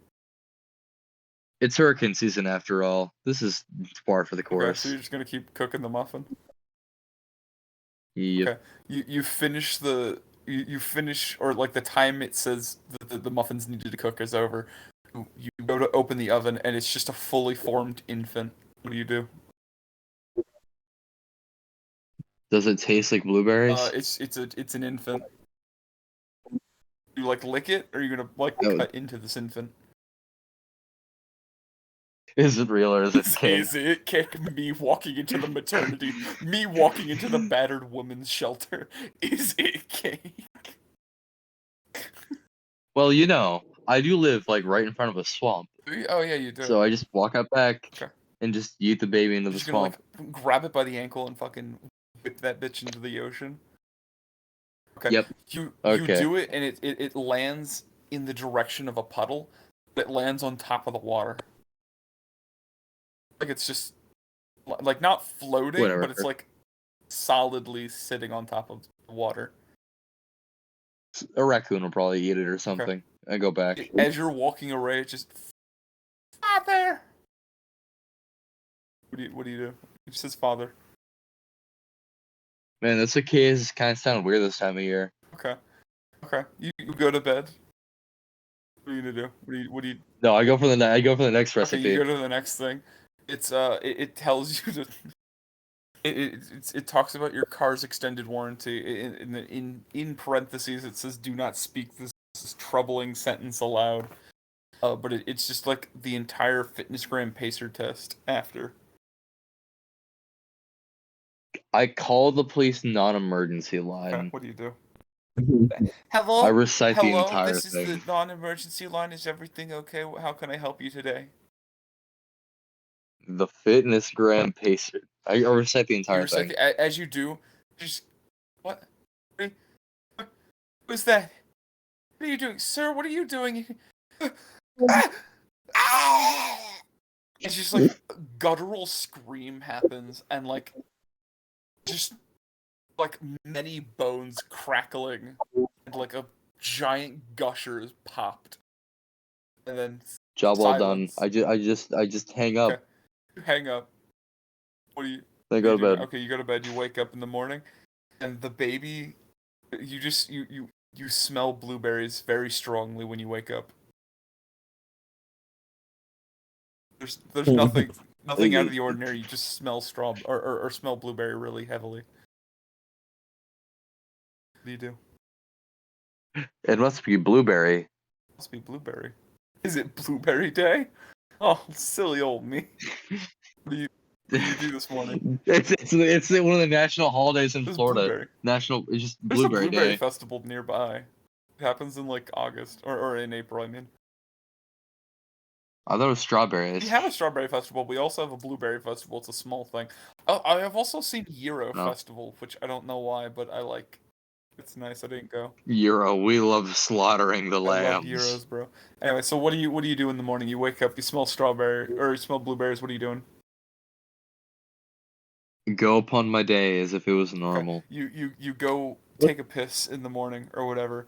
It's hurricane season after all. This is par for the Okay, course. so you're just gonna keep cooking the muffin. Yep. Okay. You finish the you finish, or like the time it says the muffins needed to cook is over. You go to open the oven and it's just a fully formed infant. What do you do? Does it taste like blueberries? It's an infant. You like lick it, or are you gonna like Oh. cut into this infant? Is it real or is it cake? Is it cake? Me walking into the maternity, me walking into the battered woman's shelter. Is it cake? Well, I do live like right in front of a swamp, Oh yeah, you do. so I just walk out back Okay. and just yeet the baby into You're the just gonna swamp. like grab it by the ankle and fucking whip that bitch into the ocean. Okay. Yep. You Okay. do it and it lands in the direction of a puddle, but it lands on top of the water. Like it's just like not floating, Whatever. but it's like solidly sitting on top of the water. A raccoon will probably eat it or something. I go back. As you're walking away, it just father. What do you do? It just says father. Man, this cicadas kind of sound weird this time of year. Okay. You go to bed. What are you gonna do? What do you? No, I go for the next Okay, recipe. you go to the next thing. It's it tells you to. It talks about your car's extended warranty. In parentheses, it says do not speak this troubling sentence aloud. But it's just like the entire FitnessGram pacer test after. I call the police non-emergency line. Okay, what do you do? Hello. I recite the entire This thing. is the non-emergency line. Is everything okay? How can I help you today? The FitnessGram pacer. I recite the You entire recite thing. as you do. Just what? Who's that? What are you doing, sir? What are you doing? It's just like a guttural scream happens, and like just like many bones crackling, and like a giant gusher is popped, and then Job well done. silence. I just hang up. Okay. You hang up. What do you? Then what go are you to doing? bed. Okay, you go to bed. You wake up in the morning, and the baby. You smell blueberries very strongly when you wake up. There's nothing out of the ordinary. You just smell or smell blueberry really heavily. What do you do? It must be blueberry. Must be blueberry. Is it blueberry day? Oh, silly old me. What do you do this morning? It's one of the national holidays in There's Florida. blueberry. It's just There's blueberry a blueberry day. festival nearby. It happens in like August or in April. I mean, I thought it was strawberries. we have a strawberry festival. We also have a blueberry festival. It's a small thing. Oh, I have also seen Euro No. Festival, which I don't know why, but I like. It's nice. I didn't go. Euro. We love slaughtering the I love lambs. Euros, bro. Anyway, so what do you do in the morning? You wake up, you smell strawberry or you smell blueberries. What are you doing? Go upon my day as if it was Okay. normal. You go take a piss in the morning or whatever,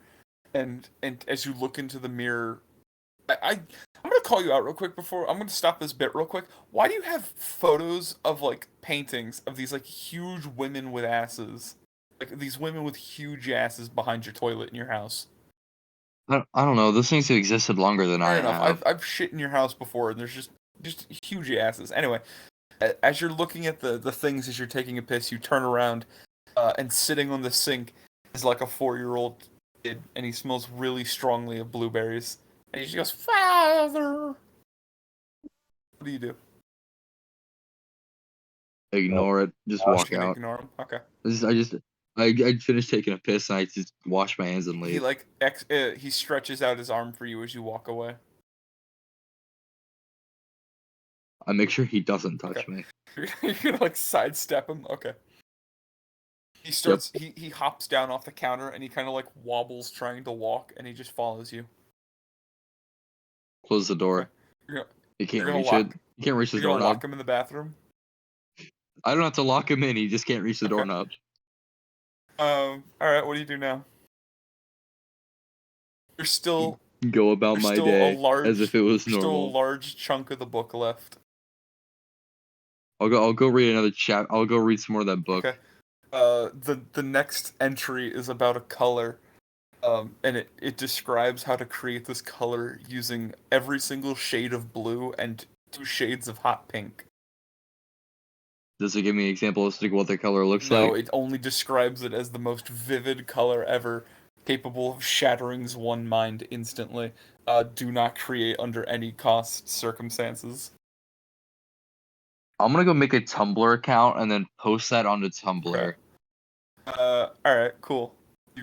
and as you look into the mirror, I'm gonna call you out real quick before I'm gonna stop this bit real quick. Why do you have photos of like paintings of these like huge women with asses, like these women with huge asses behind your toilet in your house? I don't know. Those things have existed longer than I Fair enough. have. I've shit in your house before, and there's just huge asses. Anyway, as you're looking at the things as you're taking a piss, you turn around, and sitting on the sink is like a 4-year-old kid, and he smells really strongly of blueberries. And he just goes, "Father." What do you do? Ignore it. Just You walk can out. ignore him. Okay. I finished taking a piss and I just wash my hands and He leave. like he stretches out his arm for you as you walk away. I make sure he doesn't touch Okay. me. You're gonna like sidestep him. Okay. He starts. He hops down off the counter and he kind of like wobbles trying to walk, and he just follows you. Close the door. You're gonna, You can't you're gonna reach it. lock. You can't reach the You're gonna lock doorknob. him in the bathroom. I don't have to lock him in. He just can't reach the Okay. doorknob. All right. What do you do now? You're still. Go about There's my still day a large, as if it was there's still a normal. large chunk of the book left. I'll go read another chap. I'll go read some more of that book. Okay. The next entry is about a color, and it describes how to create this color using every single shade of blue and 2 shades of hot pink. Does it give me an example of what the color looks No, like? it only describes it as the most vivid color ever, capable of shattering one mind instantly. Do not create under any cost circumstances. I'm gonna go make a Tumblr account and then post that onto Tumblr. Okay. All right, cool.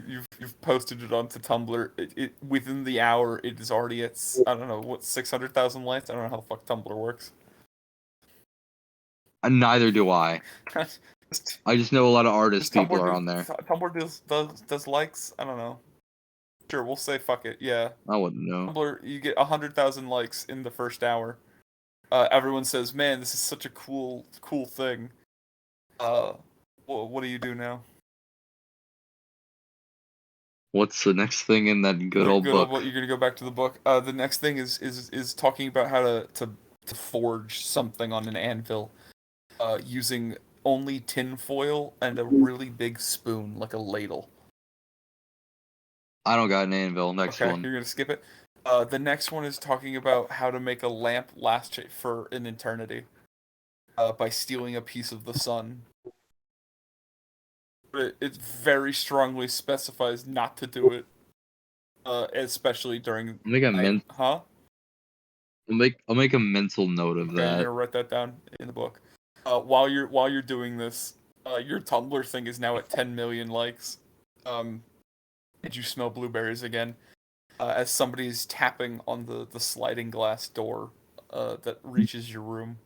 You've posted it onto Tumblr. It within the hour, it is already at I don't know what 600,000 likes. I don't know how the fuck Tumblr works. And neither do I. Just- I just know a lot of artist Does people Tumblr are do- on there. Tumblr does likes? I don't know. Sure, we'll say fuck it. Yeah, I wouldn't know. Tumblr, you get 100,000 likes in the first hour. Everyone says, "Man, this is such a cool thing." What do you do now? What's the next thing in that good old book? You're gonna go back to the book. The next thing is talking about how to forge something on an anvil, using only tin foil and a really big spoon, like a ladle. I don't got an anvil. Next Okay, one. you're gonna skip it. The next one is talking about how to make a lamp last for an eternity, by stealing a piece of the sun. But it very strongly specifies not to do it, especially during. I'll make a night. Huh? I'll make a mental note of Okay, you're that. gonna write that down in the book. While you're doing this, your Tumblr thing is now at 10 million likes. Did you smell blueberries again? As somebody's tapping on the sliding glass door that reaches your room.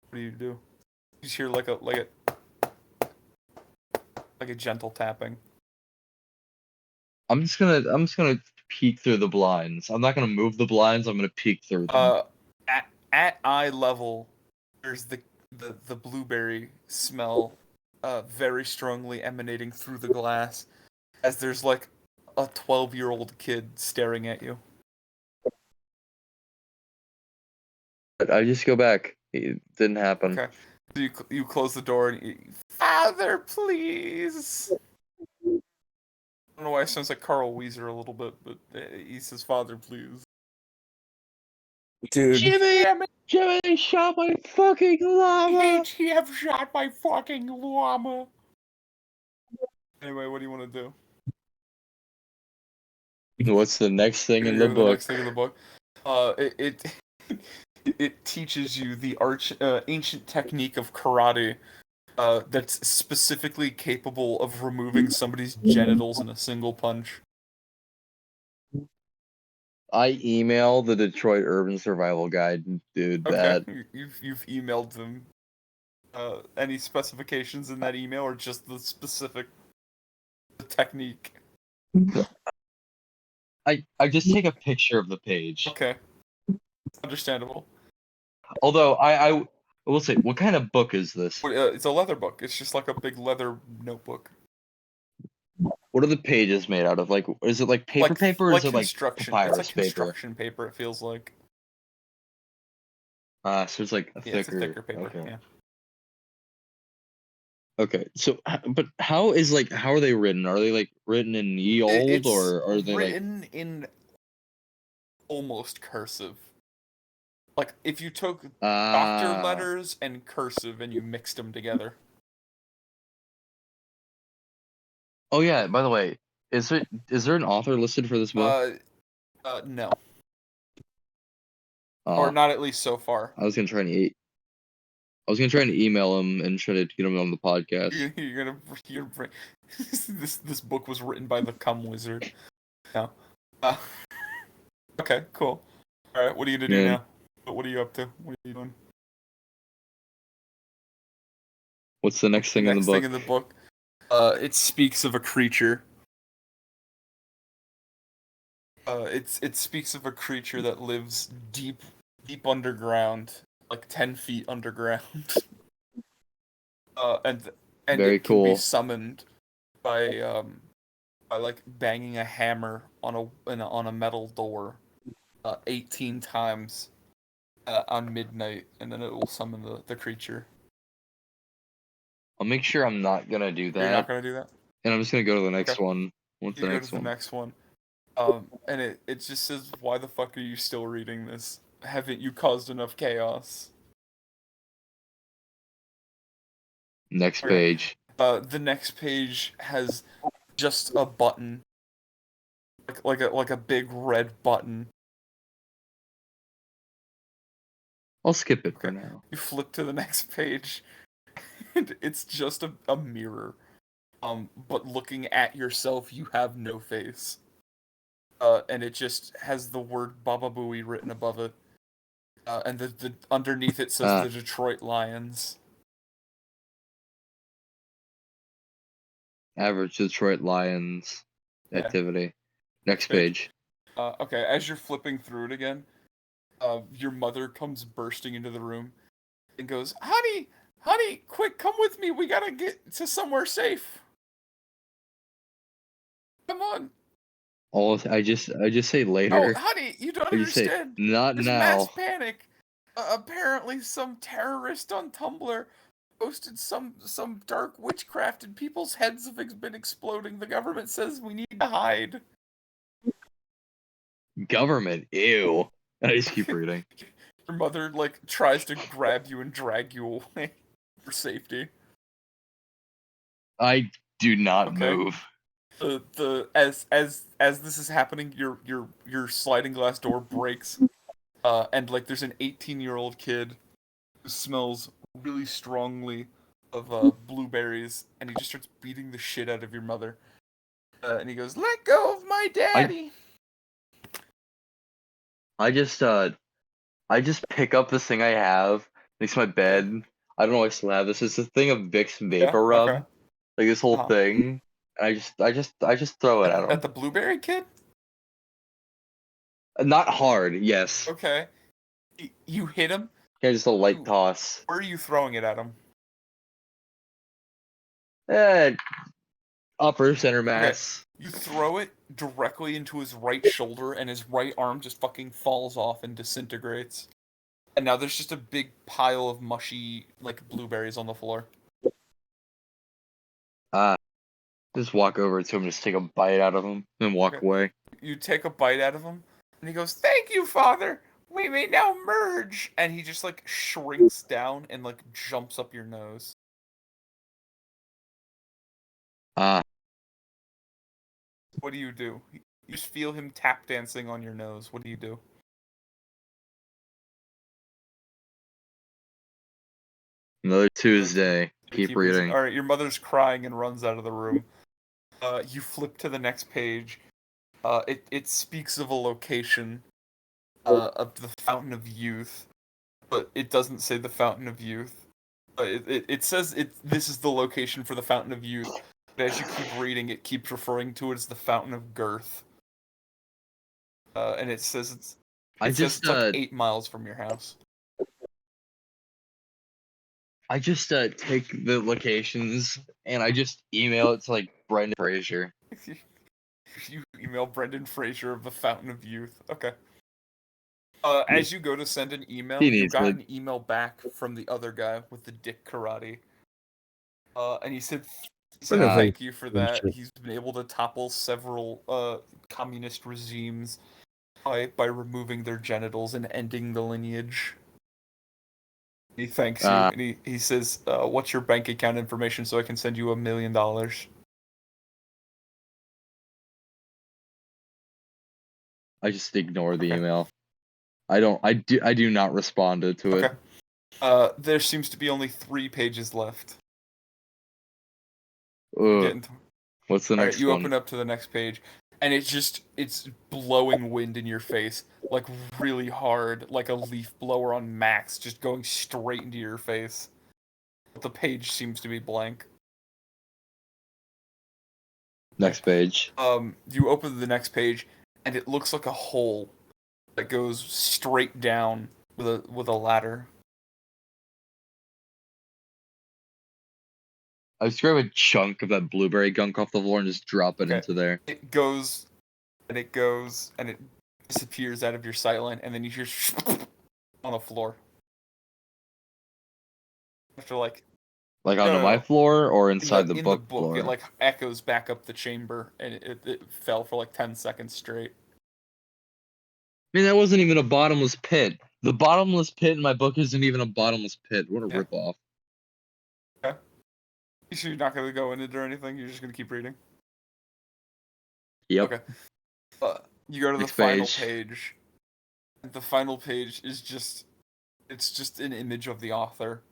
What do? You just hear like a gentle tapping. I'm just gonna peek through the blinds. I'm not gonna move the blinds. I'm gonna peek through them. At eye level, there's the blueberry smell, very strongly emanating through the glass, as there's like a 12-year-old kid staring at you. But I just go back. It didn't happen. Okay, so you close the door and Father, please. I don't know why it sounds like Carl Weezer a little bit, but he says, "Father, please." Dude, Jimmy shot my fucking llama. He have shot my fucking llama. Anyway, what do you want to do? What's the next thing in Go the to book? next thing in the book. It teaches you the ancient technique of karate, that's specifically capable of removing somebody's genitals in a single punch. I email the Detroit Urban Survival Guide, dude. That Okay, you've emailed them. Any specifications in that email, or just the specific technique? I just take a picture of the page. Okay, understandable. Although I will say, what kind of book is this? It's a leather book. It's just like a big leather notebook. What are the pages made out of? Like, is it like paper, or is it like construction? papyrus It's like paper? construction paper. It feels like. So it's like Yeah, it's a thicker paper. Okay. Yeah. Okay. So, but how are they written? Are they like written in ye old, It's or are they like? written in almost cursive? Like if you took doctor letters and cursive and you mixed them together. Oh yeah. By the way, is there an author listed for this book? No, Aw, or not at least so far. I was gonna try and email him and try to get him on the podcast. You're gonna bring this book was written by the cum wizard. No. Okay, cool. All right, what are you gonna do Man. now? What are you up to? What are you doing? What's the next thing in the Next book? thing in the book, it speaks of a creature. It speaks of a creature that lives deep underground, like 10 feet underground. And Very it can be cool. summoned by like banging a hammer on a metal door, 18 times on midnight, and then it will summon the creature. I'll make sure I'm not gonna do You're that, not gonna do that? and I'm just gonna go to the next Okay. one. What's You the go next to the one? next one. And it just says, why the fuck are you still reading this? Haven't you caused enough chaos? Next Okay. page. The next page has just a button, like a big red button. I'll skip it for Okay. now. You flip to the next page, and it's just a mirror. But looking at yourself, you have no face. And it just has the word Baba Booey written above it. And the underneath it says Ah. the Detroit Lions. Average Detroit Lions Yeah. activity. Next Page. page. Okay, as you're flipping through it again, your mother comes bursting into the room and goes, honey, quick, come with me. We gotta get to somewhere safe. Come on. I just say Oh, later. honey, you don't I just say understand. not There's now. mass panic. Apparently, some terrorist on Tumblr posted some dark witchcraft, and people's heads have been exploding. The government says we need to hide. Government. Ew. I just keep reading. Your mother like tries to grab you and drag you away for safety. I do not Okay. move. As this is happening, your sliding glass door breaks, and like there's an 18-year-old kid who smells really strongly of blueberries, and he just starts beating the shit out of your mother. And he goes, "Let go of my daddy!" I just pick up this thing I have next to my bed. I don't know why I still have this. It's a thing of Vicks Vapor Rub. okay. Like this whole Uh-huh. thing. And I just throw it at him. At the blueberry kid? Not hard, yes. Okay. You hit him? Yeah, just a light toss. Where are you throwing it at him? Upper center mass. You throw it directly into his right shoulder, and his right arm just fucking falls off and disintegrates. And now there's just a big pile of mushy, like, blueberries on the floor. Just walk over to him, just take a bite out of him, and walk Okay. away. You take a bite out of him, and he goes, "Thank you, Father! We may now merge!" And he just, like, shrinks down and, like, jumps up your nose. What do? You just feel him tap dancing on your nose. What do you do? Another Tuesday. Keep reading. Alright, your mother's crying and runs out of the room. You flip to the next page. It speaks of a location of the Fountain of Youth, but it doesn't say the Fountain of Youth. It says this is the location for the Fountain of Youth, but as you keep reading, it keeps referring to it as the Fountain of Girth. And it says it's like 8 miles from your house. I just take the locations and I just email it to like Brendan Fraser. You email Brendan Fraser of the Fountain of Youth. Okay. As you go to send an email, He you needs got it. an email back from the other guy with the dick karate. And he said thank you for that. He's been able to topple several communist regimes by removing their genitals and ending the lineage. He thanks you, and he says, "What's your bank account information so I can send you $1 million?" I just ignore the email. I do not respond to it. Okay. There seems to be only 3 pages left. What's the next one? You open up to the next page, and it's blowing wind in your face, like really hard, like a leaf blower on max, just going straight into your face. but the page seems to be blank. Next page. You open the next page, and it looks like a hole that goes straight down with a ladder. I just grab a chunk of that blueberry gunk off the floor and just drop it Okay. into there. It goes, and it goes, and it disappears out of your sight line, and then you hear on the floor. After like Like No, onto no, my no. floor or in inside the in book the book, floor? it like echoes back up the chamber, and it fell for like 10 seconds straight. I mean, that wasn't even a bottomless pit. The bottomless pit in my book isn't even a bottomless pit. What a Yeah. ripoff. You sure you're not gonna go in it or anything? You're just gonna keep reading. Yep. Okay. You go to the Next final page. page. And the final page is it's just an image of the author.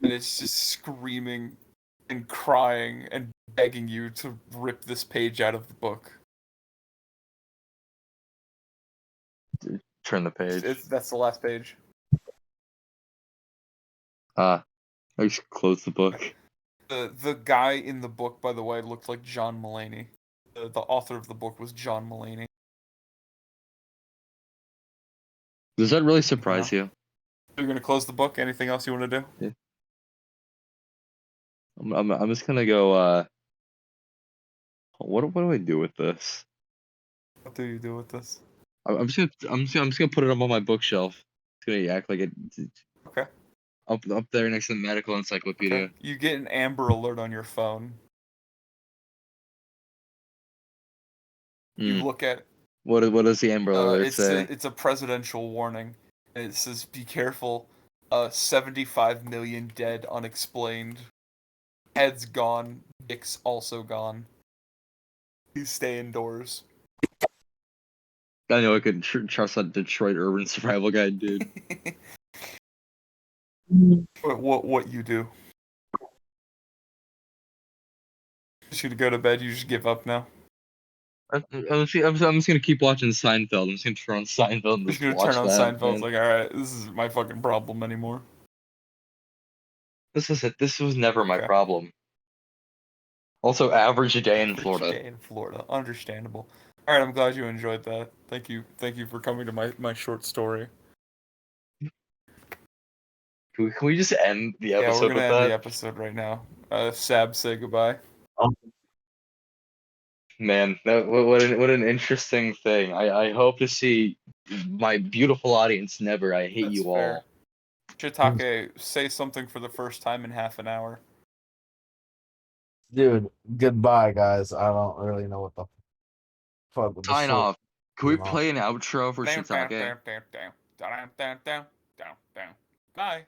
And it's just screaming and crying and begging you to rip this page out of the book. Turn the page. That's the last page. I just close the book. The guy in the book, by the way, looked like John Mulaney. The author of the book was John Mulaney. Does that really surprise you? You're gonna close the book? Anything else you want to do? I'm just gonna go. What do I do with this? What do you do with this? I'm just gonna put it up on my bookshelf. It's gonna act like it. Okay. Up there next to the medical encyclopedia. Okay. You get an Amber Alert on your phone. You Hmm. look at it. What does the Amber Alert say? It's a presidential warning. And it says, "Be careful. 75 million dead, unexplained. Heads gone. Dicks also gone. Please stay indoors." I know I could trust that Detroit urban survival guide, dude. What you do? Just gonna go to bed. You just give up now. I'm just gonna keep watching Seinfeld. I'm just gonna turn on Seinfeld and Just just gonna watch turn on that. Seinfeld. Man. It's like, all right, this is my fucking problem anymore. This is it. This was never my Okay. problem. Also, average day in Florida. Day in Florida, understandable. All right, I'm glad you enjoyed that. Thank you for coming to my short story. Can we just end the Yeah, we're episode gonna with end that? the episode right now. Sab, say goodbye. Man, what an interesting thing. I hope to see my beautiful audience never. I hate That's you fair. all. Chitake, say something for the first time in half an hour. Dude, goodbye, guys. I don't really know what the fuck with the Sign short- off. Can we Sign off. play an outro for Down, down, Shiitake? down, down, down, down, down, down, down, down. Bye.